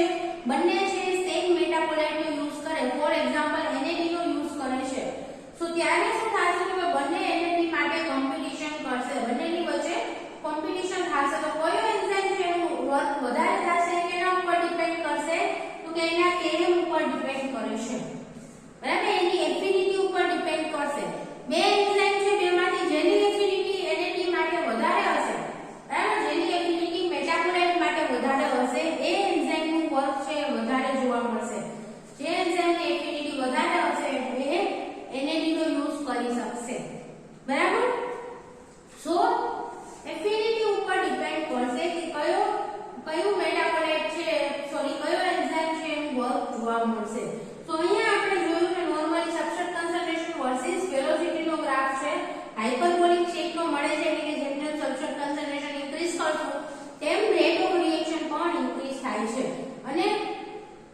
બંને છે સેમ મેટાબોલાઇટ નો યુઝ કરે. ફોર એક્ઝામ્પલ NAD નો યુઝ કરે છે. સો ત્યારે શું થશે કે બંને NAD માટે કોમ્પિટિશન કરશે. બંનેની વચ્ચે કોમ્પિટિશન થશે તો કયો એન્ઝાઇમ છે એનું વર્ક વધારે થશે કે એના ઉપર ડિપેન્ડ કરશે તો કે એના Km ઉપર ડિપેન્ડ કરે છે. બરાબર. એની એફિનિટી ઉપર ડિપેન્ડ કરશે. બે એન્ઝાઇમ છે બેમાંથી જેની એફિનિટી NAD માટે વધારે હશે બરાબર જેની એફિનિટી મેટાબોલાઇટ માટે વધારે હશે એ એન્ઝાઇમનું વર્ક છે વધારે જોવા મળશે. જે એન્ઝાઇમની એફિનિટી વધારે હશે એ NAD નો યુઝ કરી શકશે. બરાબર. સો એફિનિટી ઉપર ડિપેન્ડ કરશે કે કયું મેટાબોલાઇટ છે સોરી કયો એન્ઝાઇમ છે એનું વર્ક જોવા મળશે. તો અહીંયા આપણે જોયું કે normally substrate concentration versus velocity નો ગ્રાફ છે. હાઇપરબોલિક શેપનો મળે છે એટલે કે જેમ જેમ સબસ્ટ્રેટ કોન્સન્ટ્રેશન ઇન્ક્રીઝ કરશું તેમ રેટ ઓફ રિએક્શન પણ ઇન્ક્રીઝ થાય છે. અને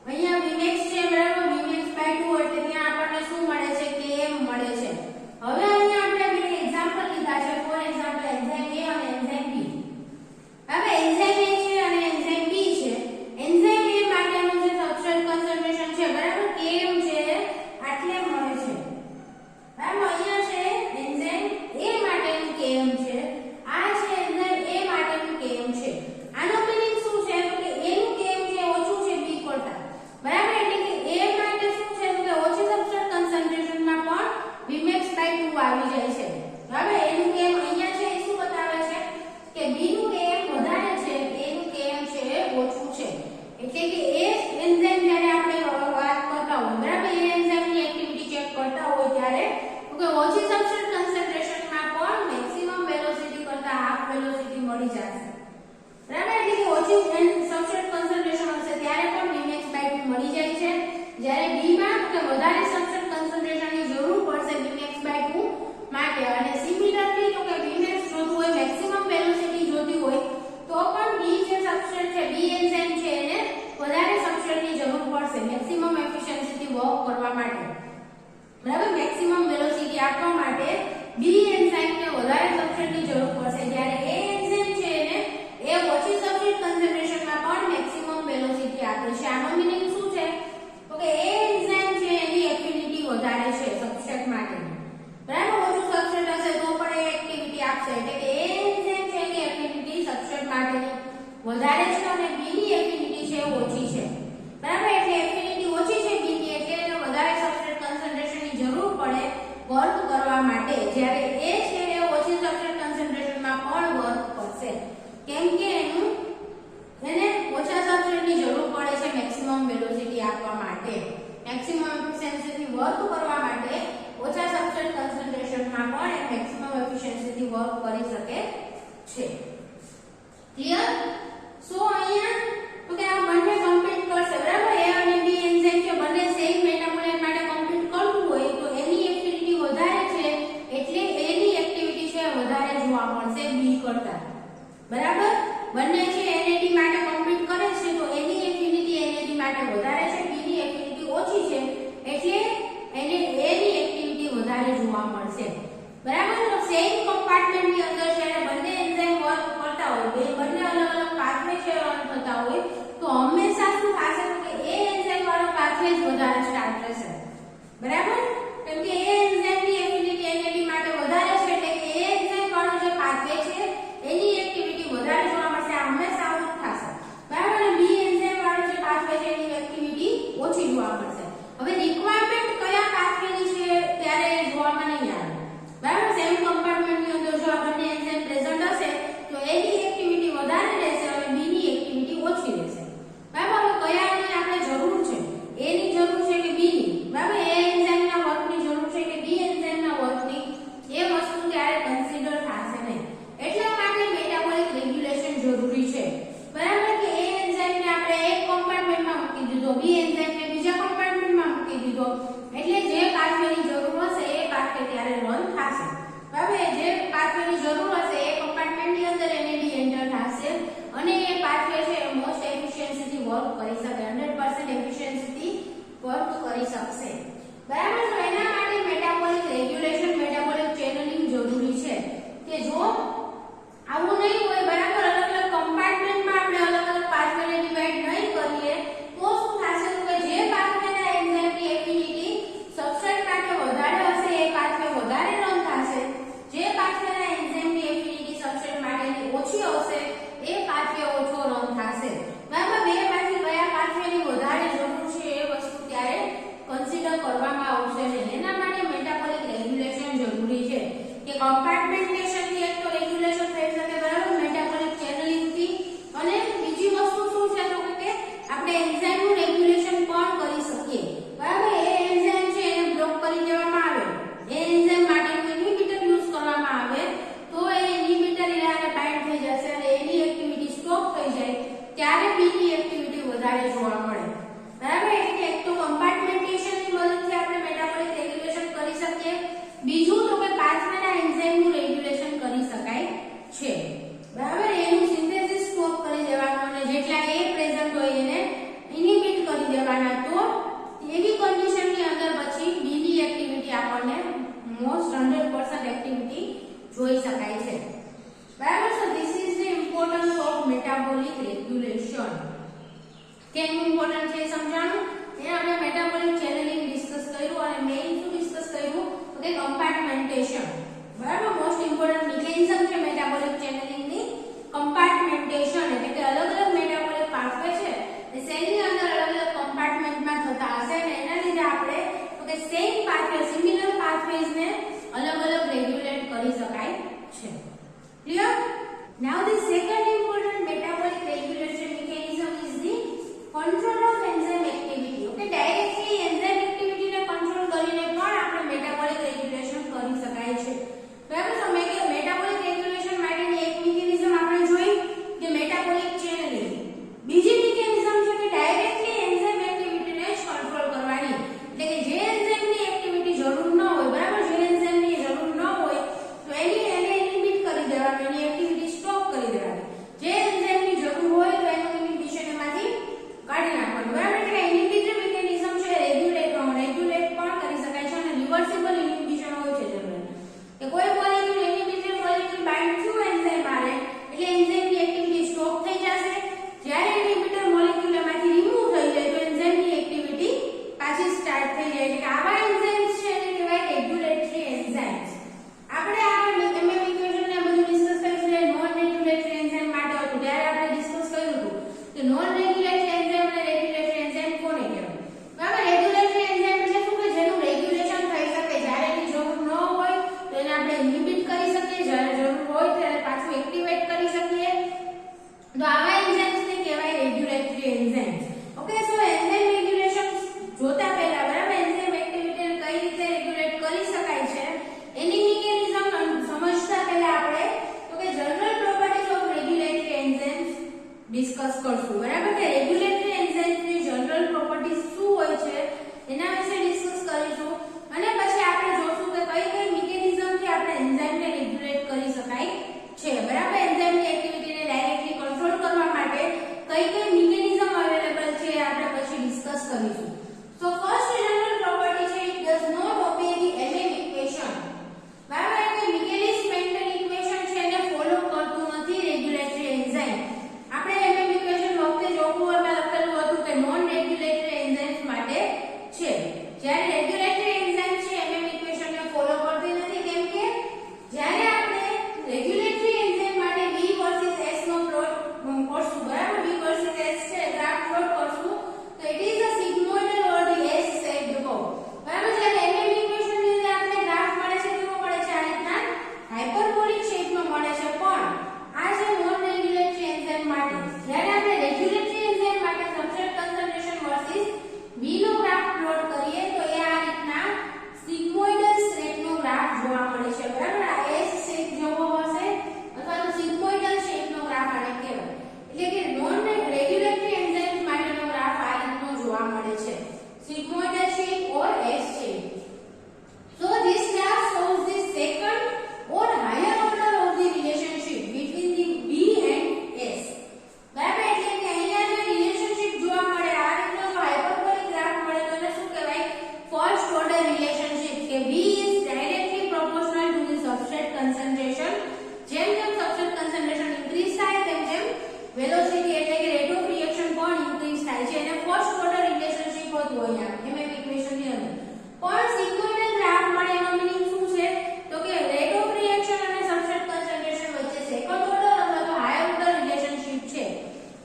અહીંયા Vmax છે બરાબર Vmax/2 એટલે ત્યાં આપણને શું મળે છે Km મળે છે. હવે અહીંયા આપણે બે એક્ઝામ્પલ લીધા છે. ફોર એક્ઝામ્પલ એન્ઝાઇમ A અને એન્ઝાઇમ B. હવે એન્ઝાઇમ A છે અને એન્ઝાઇમ B છે. એન્ઝાઇમ A માટેનું જે સબસ્ટ્રેટ કોન્સન્ટ્રેશન છે બરાબર Km છે આટલે મળે છે. બરાબર. અહીંયા છે એન્ઝાઇમ A માટેનું Km છે. આ છે એન્ઝાઇમ A માટેનું Km છે. આનો મીનિંગ શું છે તો કે A નું Km છે વધારે સબસ્ટ્રેટ કન્સન્ટ્રેશનની જરૂર પડશે Bmax/2 માટે અને સિમિલરલી તો કે Bmax જોતું હોય મેક્સિમમ વેલોસિટી જોતી હોય તો પણ B જે સબસ્ટ્રેટ છે B એન્ઝાઇમ છે એને વધારે સબસ્ટ્રેટની જરૂર પડશે મેક્સિમમ એફિશિયન્સીથી વર્ક કરવા માટે બરાબર મેક્સિમમ વેલોસિટી આપવા માટે B એન્ઝાઇમને વધારે સબસ્ટ્રેટની જરૂર પડશે જ્યારે A એન્ઝાઇમ છે એને એ ઓછી સબસ્ટ્રેટ કન્સન્ટ્રેશનમાં પણ મેક્સિમમ વેલોસિટી આપે છે આનો મીનિંગ શું છે તો કે A એન્ઝાઇમ છે એની એફિનિટી વધારે છે સબસ્ટ્રેટ માટેની બરાબર ઓછું સબસ્ટ્રેટ હશે તો પણ એ એક્ટિવિટી આપશે એટલે કે A એન્ઝાઇમ છે એની એફિનિટી સબસ્ટ્રેટ માટેની વધારે છે અને B ની એફિનિટી છે ઓછી છે બરાબર એટલે એફિનિટી ઓછી છે B ની એટલે એને વધારે સબસ્ટ્રેટ કન્સન્ટ્રેશનની જરૂર પડે વર્ક કરવા માટે જ્યારે A છે એ ઓછી સબસ્ટ્રેટ કન્સન્ટ્રેશનમાં પણ વર્ક કરશે કેમ કે એને ઓછા સબસ્ટ્રેટની જરૂર પડે છે મેક્સિમમ વેલોસિટી આપવા માટે મેક્સિમમ એફિશિયન્સીથી વર્ક કરવા માટે ઓછા સબસ્ટ્રેટ કન્સન્ટ્રેશનમાં પણ એ મેક્સિમમ એફિશિયન્સીથી વર્ક કરી શકે છે ક્લિયર સો અહીંયા તો કે આ બંને કમ્પીટ કરશે બરાબર A અને B એન્ઝાઇમ છે બંને સેમ મેટાબોલાઇટ માટે કમ્પીટ કરતું હોય તો એની એક્ટિવિટી વધારે છે એટલે A ની એક્ટિવિટી છે વધારે જોવા મળશે B કરતા બરાબર બંને છે NAD માટે કમ્પીટ કરે છે તો એની એફિનિટી NAD માટે વધારે છે B ની એફિનિટી ઓછી છે એટલે એને A ની એક્ટિવિટી વધારે જોવા મળશે બરાબર તો સેમ કમ્પાર્ટમેન્ટની અંદર જ્યારે બંને એન્ઝાઇમ વર્ક કરતા હોય બંને અલગ અલગ પાથવે છે રન થતા હોય તો હંમેશા શું થશે તો કે A એન્ઝાઇમ વાળો પાથવે જ વધારે સ્ટાર્ટ થશે બરાબર કેમ કે A એન્ઝાઇમની એફિનિટી NAD માટે વધારે છે એટલે કે A એન્ઝાઇમ વાળો જે પાથવે છે એની એક્ટિવિટી વધારે જોવા મળશે આ હંમેશા આવું થશે બરાબર અને B એન્ઝાઇમ વાળો જે પાથવે છે એની એક્ટિવિટી ઓછી જોવા મળશે હવે રિક્વાયરમેન્ટ કયા પાથવેની છે ત્યારે જોવામાં નહીં આવે બરાબર સેમ કમ્પાર્ટમેન્ટની અંદર જો આ બંને એન્ઝાઇમ પ્રેઝન્ટ હશે તો એની એક્ટિવિટી વધારે રહેશે અને B ની એક્ટિવિટી ઓછી રહેશે બરાબર હવે કયાની આપણે જરૂર છે A ની જરૂર છે કે B ની બરાબર A એન્ઝાઇમના વર્કની જરૂર છે કે B એન્ઝાઇમના વર્કની એ વસ્તુ ત્યારે કન્સિડર થશે નહીં એટલા માટે મેટાબોલિક રેગ્યુલેશન જરૂરી છે બરાબર કે A એન્ઝાઇમને આપણે એક કમ્પાર્ટમેન્ટમાં મૂકી દીધો B એન્ઝાઇમને બીજા કમ્પાર્ટમેન્ટમાં મૂકી દીધો એટલે જે પાથવેની જરૂર હશે એ પાથવે ત્યારે રન થશે બરાબર જે પાથવેની જરૂર હશે એ કમ્પાર્ટમેન્ટની અંદર NAD એન્ટર થશે અને એ પાથવે છે મોસ્ટ એફિશિયન્સીથી વર્ક કરી શકે 100% એફિશિયન્સીથી વર્ક કરી શકશે બરાબર તો એના માટે મેટાબોલિક રેગ્યુલેશન મેટાબોલિક ચેનલિંગ જરૂરી છે કે જો આવું નહીં હોય બરાબર અલગ અલગ કમ્પાર્ટમેન્ટમાં આપણે અલગ અલગ પાથવેને ડિવાઇડ નહીં કરીએ તો શું થશે તો કે જે પાથવેના એન્ઝાઇમની એફિનિટી સબસ્ટ્રેટ માટે વધારે હશે એ પાથવે વધારે રન થશે જે પાથવેના એન્ઝાઇમની એફિનિટી સબસ્ટ્રેટ માટેની ઓછી હશે એ પાથવે ઓછો રન થશે બરાબર બે માંથી કયા પાથવેની વધારે જરૂર છે એ વસ્તુ ત્યારે કન્સિડર કરવામાં આવશે નહીં એના માટે મેટાબોલિક રેગ્યુલેશન જરૂરી છે કે કમ્પાર્ટમેન્ટેશનથી એક તો રેગ્યુલેશન થઈ શકે બરાબર મેટાબોલિક ચેનલિંગથી અને બીજી વસ્તુ શું છે તો કે આપણે એન્ઝાઇમનું રેગ્યુલેશન પણ કરી શકીએ બરાબર એ એન્ઝાઇમ છે એને બ્લોક કરી દેવામાં આવે એ એન્ઝાઇમ માટેનું ઇન્હિબિટર યુઝ કરવામાં આવે તો એ ઇન્હિબિટર એને બાઇન્ડ થઈ જશે અને એની એક્ટિવિટી સ્ટોપ થઈ જાય ત્યારે B ની એક્ટિવિટી વધારે જોવા મળે બરાબર એટલે એક તો કમ્પાર્ટમેન્ટેશનની મદદથી આપણે મેટાબોલિક રેગ્યુલેશન કરી શકીએ બીજું તો કે પાથવેના એન્ઝાઇમનું રેગ્યુલેશન કરી શકાય છે બરાબર એનું સિન્થેસિસ સ્ટોપ કરી દેવાનું અને જેટલા A પ્રેઝન્ટ હોય એને ઇન્હિબિટ કરી દેવાના તો એવી કન્ડિશનની અંદર પછી B ની એક્ટિવિટી આપણને મોસ્ટ 100% એક્ટિવિટી જોઈ શકાય છે બરાબર so this is the importance of metabolic regulation કેમ ઇમ્પોર્ટન્ટ છે સમજાણું એ આપણે મેટાબોલિક ચેનલિંગ ડિસ્કસ કર્યું અને મેઇન શું ડિસ્કસ કર્યું તો કે કમ્પાર્ટમેન્ટેશન બરાબર મોસ્ટ ઇમ્પોર્ટન્ટ મિકેનિઝમ છે મેટાબોલિક ચેનલિંગની કમ્પાર્ટમેન્ટેશન એટલે કે અલગ અલગ મેટાબોલિક પાથવે છે એ સેલની અંદર અલગ અલગ કમ્પાર્ટમેન્ટમાં થતા હશે અને એના લીધે આપણે તો કે સેમ પાથવે સિમિલર પાથવેઝને અલગ અલગ રેગ્યુલેટ કરી શકાય છે clear now the second important metabolic regulation mechanism is the control of enzyme activity કરીશું. So first general property છે it does not obey the MM equation. બરાબર એટલે મિકેલિસ મેન્ટન ઇક્વેશન છે એને ફોલો કરતું નથી રેગ્યુલેટરી એન્ઝાઇમ. આપણે MM ઇક્વેશન વખતે ચોખ્ખું એમાં લખેલું હતું કે નોન રેગ્યુલેટરી એન્ઝાઇમ્સ માટે છે. જ્યારે રેગ્યુલેટરી એન્ઝાઇમ છે MM ઇક્વેશન ને ફોલો કરતી નથી કેમ કે જ્યારે આપણે રેગ્યુલેટરી એન્ઝાઇમ માટે V વર્સિસ S નો પ્લોટ કરશું બરાબર V વર્સિસ S છે ગ્રાફ પ્લોટ કરશું તો it is a sigmoidal or the S shaped curve. બરાબર જ્યારે MM ઇક્વેશન ની અંદર આપણે ગ્રાફ મળે છે કેવો મળે છે આ રીતના હાઇપરબોલિક શેપમાં મળે છે પણ આ છે નોન રેગ્યુલેટરી એન્ઝાઇમ માટે. જ્યારે આપણે રેગ્યુલેટરી એન્ઝાઇમ માટે સબસ્ટ્રેટ કન્સન્ટ્રેશન વર્સિસ V નો ગ્રાફ પ્લોટ કરીએ તો એ આ રીતના સિગ્મોઇડલ શેપનો ગ્રાફ જોવા મળે છે બરાબર આ S શેપ જેવો હશે અથવા તો સિગ્મોઇડલ શેપનો ગ્રાફ આને કહેવાય. એટલે કે નોન રેગ્યુલેટરી એન્ઝાઇમ્સ માટેનો ગ્રાફ આ રીતનો જોવા મળે છે sigmoidal shape or S shape. So this graph shows the second or higher order of the relationship between the V and S. બરાબર એટલે કે અહીંયા જે રિલેશનશિપ જોવા મળે આ રીતનો જો હાઇપરબોલિક ગ્રાફ મળે તો એને શું કહેવાય ફર્સ્ટ ઓર્ડર રિલેશનશિપ કે V is directly proportional to the substrate concentration. જેમ જેમ સબસ્ટ્રેટ કન્સન્ટ્રેશન ઇન્ક્રીઝ થાય તેમ તેમ વેલોસિટી એટલે કે રેટ ઓફ રિએક્શન પણ ઇન્ક્રીઝ થાય છે અને ફર્સ્ટ ઓર્ડર રિલેશનશિપ હતું અહીંયા MM ઇક્વેશન ની અંદર. પણ સિગ્મોઇડલ ગ્રાફ મળે એનો મીનિંગ શું છે તો કે રેટ ઓફ રિએક્શન અને સબસ્ટ્રેટ કન્સન્ટ્રેશન વચ્ચે સેકન્ડ ઓર્ડર અથવા તો હાયર ઓર્ડર રિલેશનશિપ છે.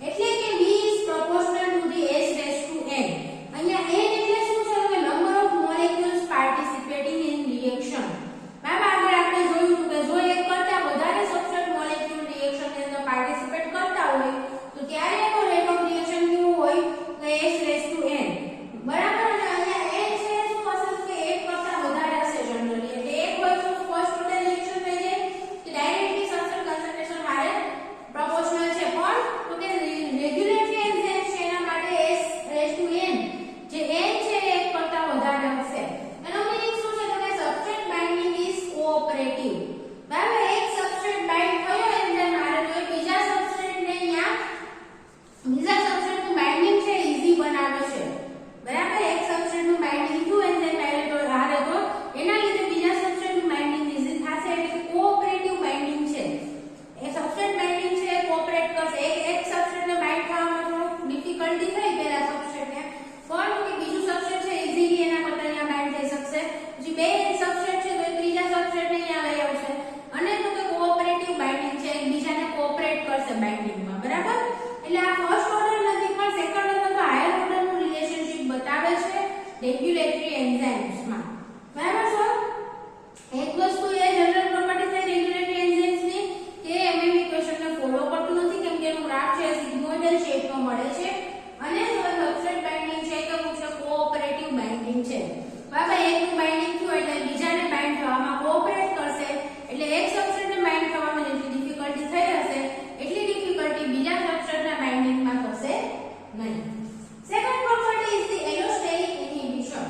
એટલે કે V is proportional to the S raised to n. અહીંયા n એટલે શું છે કે number of molecules participating in reaction. બરાબર આગળ આપણે જોયું હતું કે જો એક કરતા વધારે સબસ્ટ્રેટ મોલેક્યુલ રિએક્શન ની અંદર પાર્ટિસિપેટ કરતા હોય તો ત્યારે એનો રેટ ઓફ રિએક્શન કેવું હોય તો S raised to n. બરાબર અને અહીંયા n છે શું હશે કે એક કરતા વધારે હશે જનરલી એટલે એક હોય તો ફર્સ્ટ ઓર્ડર રિએક્શન થઈ જાય કે ડાયરેક્ટલી સબસ્ટ્રેટ કન્સન્ટ્રેશન હારે પ્રોપોર્શનલ છે પણ તો કે રેગ્યુલેટરી એન્ઝાઇમ છે એના માટે S raised to n જે n છે એ એક કરતા વધારે હશે. એનો મીનિંગ શું છે તો કે સબસ્ટ્રેટ બાઇન્ડિંગ ઇઝ કોઓપરેટિવ. બરાબર એક સબસ્ટ્રેટ બાઇન્ડ થયો એન્ઝાઇમ હારે તો બીજા સબસ્ટ્રેટ ને અહીંયા બીજા સબસ્ટ્રેટ નું બાઇન્ડિંગ છે ઈઝી બનાવે છે. બરાબર એક સબસ્ટ્રેટ નું બાઇન્ડિંગ થયું એન્ઝાઇમ હારે તો એના લીધે બીજા સબસ્ટ્રેટ નું બાઇન્ડિંગ ઈઝી થશે એટલે કોઓપરેટિવ બાઇન્ડિંગ છે. એ સબસ્ટ્રેટ બાઇન્ડિંગ છે કોઓપરેટ કરશે. એક સબસ્ટ્રેટ ને બાઇન્ડ થવામાં થોડું ડિફિકલ્ટી થઈ પહેલા સબસ્ટ્રેટ ને પણ કે બીજું સબસ્ટ્રેટ છે ઈઝીલી એના કરતા અહીંયા બાઇન્ડ થઈ શકશે. પછી બે સબસ્ટ્રેટ છે તો ત્રીજા સબસ્ટ્રેટ ને અહીંયા લઈ આવશે અને તો કે કોઓપરેટિવ બાઇન્ડિંગ છે એકબીજાને કોઓપરેટ કરશે બાઇન્ડિંગમાં. બરાબર એટલે આ ફર્સ્ટ ઓર્ડર નથી પણ સેકન્ડ અથવા તો હાયર ઓર્ડર નું રિલેશનશિપ બતાવે છે રેગ્યુલેટરી એન્ઝાઇમ્સમાં. બરાબર સર એક વસ્તુ એ જનરલ પ્રોપર્ટી છે રેગ્યુલેટરી એન્ઝાઇમ્સ ની કે MM ઇક્વેશન ને ફોલો કરતું નથી કેમ કે એનું ગ્રાફ છે સિગ્મોઇડલ શેપમાં મળે છે અને સબસ્ટ્રેટ બાઇન્ડિંગ છે કે છે કોઓપરેટિવ બાઇન્ડિંગ છે. બરાબર એકનું બાઇન્ડિંગ થયું એટલે બીજાને બાઇન્ડ થવામાં કોઓપરેટ કરશે એટલે એક સબસ્ટ્રેટને બાઇન્ડ થવામાં જેટલી ડિફિકલ્ટી થઈ હશે એટલી ડિફિકલ્ટી બીજા સબસ્ટ્રેટના બાઇન્ડિંગમાં થશે નહીં. Second property is the allosteric inhibition.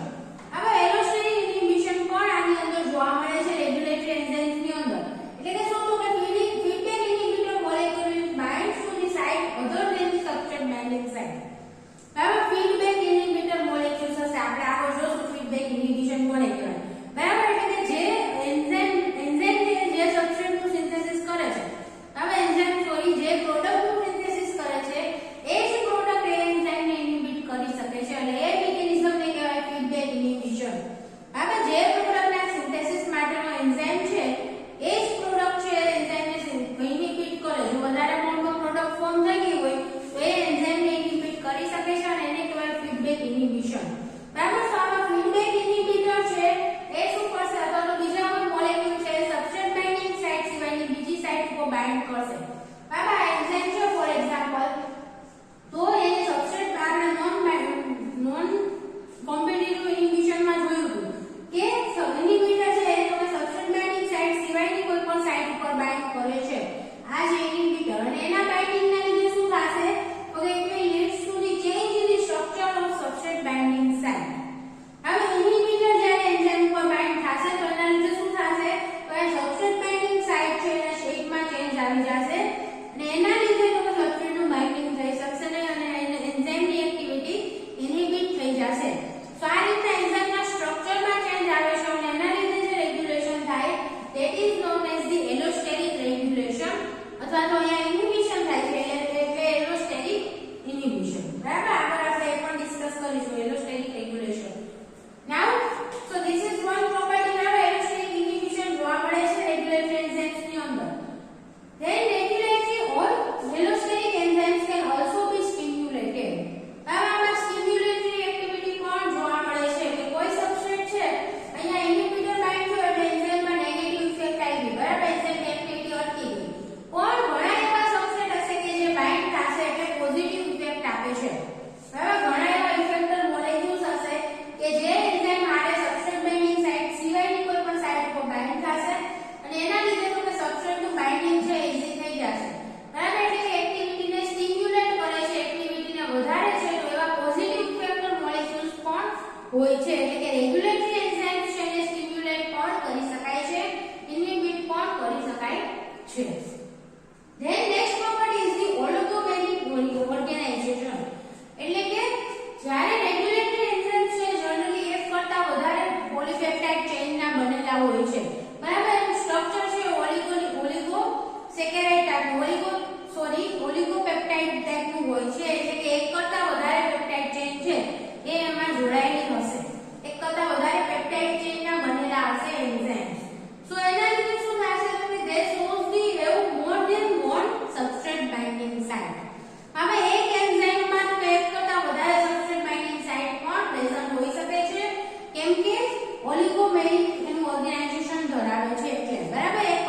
હવે એલોસ્ટેરિક ઇન્હિબિશન પણ આની અંદર જોવા મળે છે રેગ્યુલેટરી એન્ઝાઇમ્સ ની અંદર. એટલે કે શું તો કે feedback inhibitor molecule binds to the site other than the substrate binding site. બરાબર ફીડબેક ઇન્હિબિટર મોલેક્યુલ્સ હશે આપણે આગળ જોશું ફીડબેક ઇન્હિબિશન કોને કહેવાય. બરાબર એટલે કે જે એન્ઝાઇમ જે સબસ્ટ્રેટ નું સિન્થેસિસ કરે છે હવે એન્ઝાઇમ સોરી જે પ્રોડક્ટ નું સિન્થેસિસ કરે છે એ જ પ્રોડક્ટ એ એન્ઝાઇમ ને ઇન્હિબિટ કરી શકે છે અને એ મિકેનિઝમ ને કહેવાય ફીડબેક ઇન્હિબિશન. હવે જે પ્રોડક્ટ ના સિન્થેસિસ માટેનો એન્ઝાઇમ છે એ જ પ્રોડક્ટ છે એન્ઝાઇમ ને ઇન્હિબિટ કરે. જો વધારે મોડમાં પ્રોડક્ટ ફોર્મ થઈ ગઈ હોય તો એ એન્ઝાઇમ ને ઇન્હિબિટ કરી શકે છે અને એને કહેવાય ફીડબેક ઇન્હિબિશન. બરાબર તો આમાં ફીડબેક ઇન્હિબિટર છે એ શું કરશે અથવા તો બીજા કોઈ મોલેક્યુલ છે સબસ્ટ્રેટ બાઇન્ડિંગ સાઇટ સિવાયની બીજી સાઇટ ઉપર બાઇન્ડ કરશે. બરાબર આ એન્ઝાઇમ છે ફોર એક્ઝામ્પલ તો એને સબસ્ટ્રેટ બારના નોન કોમ્પિટિટિવ ઇન્હિબિશન માં જોયું હતું કે ઇન્હિબિટર છે એ તમે સબસ્ટ્રેટ બાઇન્ડિંગ સાઇટ સિવાયની કોઈ પણ સાઇટ ઉપર બાઇન્ડ કરે છે આ જે ઇન્હિબિટર અને એના બાઇન્ડિંગ ના લીધે શું થશે તો કે it will leads to the change in the structure of substrate binding site. હવે ઇન્હિબિટર જ્યારે એન્ઝાઇમ ઉપર બાઇન્ડ થશે તો એના લીધે શું થશે તો એ સબસ્ટ્રેટ બાઇન્ડિંગ સાઇટ છે એના શેપમાં ચેન્જ આવી જશે અને એના લીધે તો સબસ્ટ્રેટ નું બાઇન્ડિંગ થઈ શકશે નહીં અને એન્ઝાઇમની એક્ટિવિટી ઇન્હિબિટ થઈ હોય છે એટલે કે રેગ્યુલેટરી એન્ઝાઇમ્સ છે એને સ્ટિમ્યુલેટ પણ કરી શકાય છે, ઇનહિબિટ પણ કરી શકાય છે. Then next property is the oligomeric organization. એટલે કે જ્યારે રેગ્યુલેટરી એન્ઝાઇમ્સ છે જનરલી એક કરતા વધારે પોલીપેપ્ટાઇડ ચેઇન ના બનેલા હોય છે. બરાબર, એનું સ્ટ્રક્ચર છે ઓલિગોસેકેરાઇડ ટાઈપનું, ઓલિગોપેપ્ટાઇડ ટાઈપનું હોય છે એટલે કે એક કરતા વધારે પેપ્ટાઇડ ચેઇન છે એ એમાં જોડાયેલી હશે, એક કરતા વધારે પેપ્ટાઇડ ચેઇન ના બનેલા હશે એન્ઝાઇમ્સ. સો એના લીધે શું થશે તો કે they shows the have more than one substrate binding site. હવે એક એન્ઝાઇમમાં તો એક કરતા વધારે સબસ્ટ્રેટ બાઇન્ડિંગ સાઇટ પણ પ્રેઝન્ટ હોઈ શકે છે કેમ કે ઓલિગોમેરિક એનું ઓર્ગેનાઇઝેશન ધરાવે છે એટલે. બરાબર, એક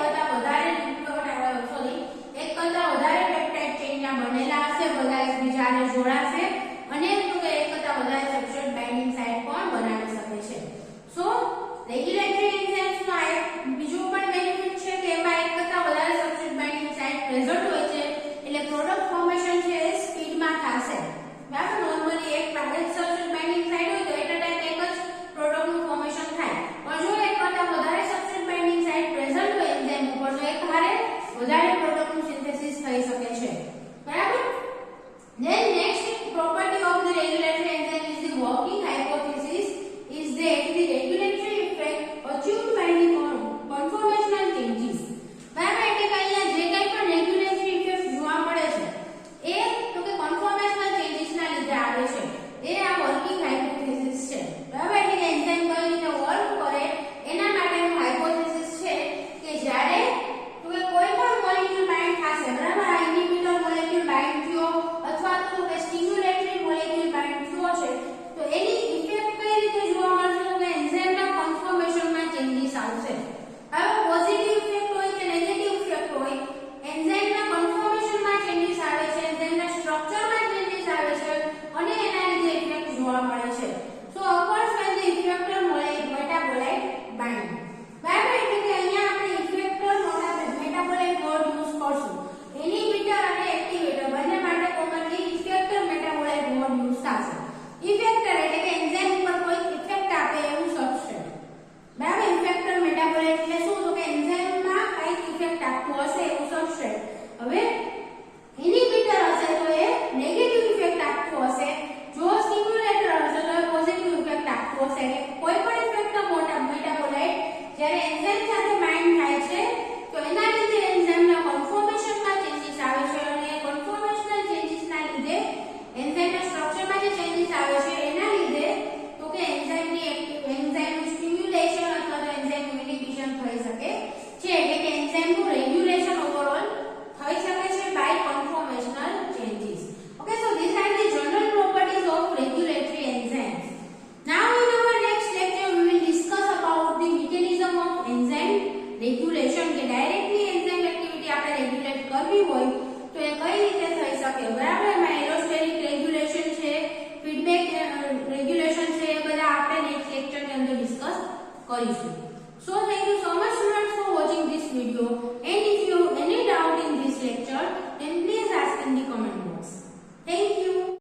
કરતા વધારે પેપ્ટાઇડ ચેઇનના બનેલા હશે, બધા એકબીજાને જોડાશે અને તો કે એક કરતા વધારે સબસ્ટ્રેટ બાઇન્ડિંગ સાઇટ પણ બનાવી શકે છે. સો રેગ્યુલેટરી એન્ઝાઇમ્સનો આ એક બીજો પણ બેનિફિટ છે કે એમાં એક કરતા વધારે સબસ્ટ્રેટ બાઇન્ડિંગ સાઇટ પ્રેઝન્ટ હોય છે એટલે પ્રોડક્ટ ફોર્મેશન છે એ સ્પીડમાં થશે. બરાબર, નોર્મલી એક સબસ્ટ્રેટ બાઇન્ડિંગ સાઇટ હોય તો એટ અ ટાઈમ એક જ પ્રોડક્ટનું ફોર્મેશન થાય, પણ જો એક કરતા વધારે સબસ્ટ્રેટ બાઇન્ડિંગ સાઇટ પ્રેઝન્ટ હોય એન્ઝાઇમ ઉપર તો એક હારે વધારે પ્રોડક્ટનું સિન્થેસિસ થઈ શકે છે. બરાબર. Then next property of the regulatory enzyme is the working hypothesis is that the regulatory effect achieved by the conformational changes. બરાબર, એટલે કે અહીંયા જે કંઈ પણ રેગ્યુલેટરી ઇફેક્ટ જોવા મળે છે એ તો કે કન્ફોર્મેશનલ ચેન્જીસના લીધે આવે છે, એ આ વર્કિંગ હાઇપોથેસિસ છે. બરાબર, એટલે કે એન્ઝાઇમ કઈ રીતે વર્ક કરે એના માટેનું હાઇપોથેસિસ છે કે જ્યારે તો કે કોઈ પણ મોલેક્યુલ બાઇન્ડ થશે, બરાબર, આ ઇન્હિબિટર મોલેક્યુલ બાઇન્ડ થયો અથવા તો કે સ્ટિમ્યુલેટરી મોલેક્યુલ બાઇન્ડ થયો છે તો એની ઇફેક્ટ કઈ રીતે જોવા મળશે તો કે એન્ઝાઇમના કન્ફોર્મેશનમાં ચેન્જીસ આવશે. હવે પોઝિટિવ ઇફેક્ટ હોય કે નેગેટિવ ઇફેક્ટ હોય, એન્ઝાઇમના કન્ફોર્મેશનમાં ચેન્જીસ આવે છે, એન્ઝાઇમના સ્ટ્રક્ચરમાં ચેન્જીસ આવે છે અને એના લીધે ઇફેક્ટ જોવા મળે છે. સો occurs when the effector metabolite bind. બરાબર, એટલે કે અહીંયા આપણે ઇફેક્ટર મેટાબોલાઇટ વર્ડ યુઝ કરશું. ઇનહિબિટર અને એક્ટિવેટર બંને માટે commonly effector metabolite word use થશે. ઇફેક્ટર એટલે કે એન્ઝાઇમ ઉપર કોઈ ઇફેક્ટ આપે એવું સબસ્ટ્રેટ. બરાબર, ઇફેક્ટર મેટાબોલાઇટ એટલે શું તો કે એન્ઝાઇમમાં કંઈક ઇફેક્ટ આપતું હશે એવું સબસ્ટ્રેટ. હવે ઇનહિબિટર હશે તો એ નેગેટિવ ઇફેક્ટ આપતું હશે, જો સ્ટિમ્યુલેટર હશે તો એ પોઝિટિવ ઇફેક્ટ આપતું હશે. એટલે કોઈ પણ ઇફેક્ટર મેટાબોલાઇટ જ્યારે એન્ઝાઇમ સાથે બાઇન્ડ થાય છે તો એના લીધે એન્ઝાઇમના કન્ફોર્મેશનમાં ચેન્જીસ આવે છે અને કન્ફોર્મેશનલ ચેન્જીસના લીધે એન્ઝાઇમના સ્ટ્રક્ચરમાં જે ચેન્જીસ આવે છે એના લીધે તો કે એન્ઝાઇમનું સ્ટિમ્યુલેશન અથવા તો એન્ઝાઇમનું ઇનહિબિશન થઈ શકે છે, એટલે કે એન્ઝાઇમનું રેગ્યુલેશન ઓવરઓલ થઈ શકે છે by conformational changes. Okay, so these are the general properties of regulatory enzymes. Now in our next lecture we will discuss about the mechanism of enzyme regulation કે ડાયરેક્ટલી એન્ઝાઇમ એક્ટિવિટી આપણે regulate કરવી હોય તો એ કઈ રીતે થઈ શકે. બરાબર, એમાં એરોસ્ટેરિક રેગ્યુલેશન છે, ફીડબેક રેગ્યુલેશન છે, એ બધા આપણે નેક્સ્ટ લેક્ચરની અંદર ડિસ્કસ કરીશું.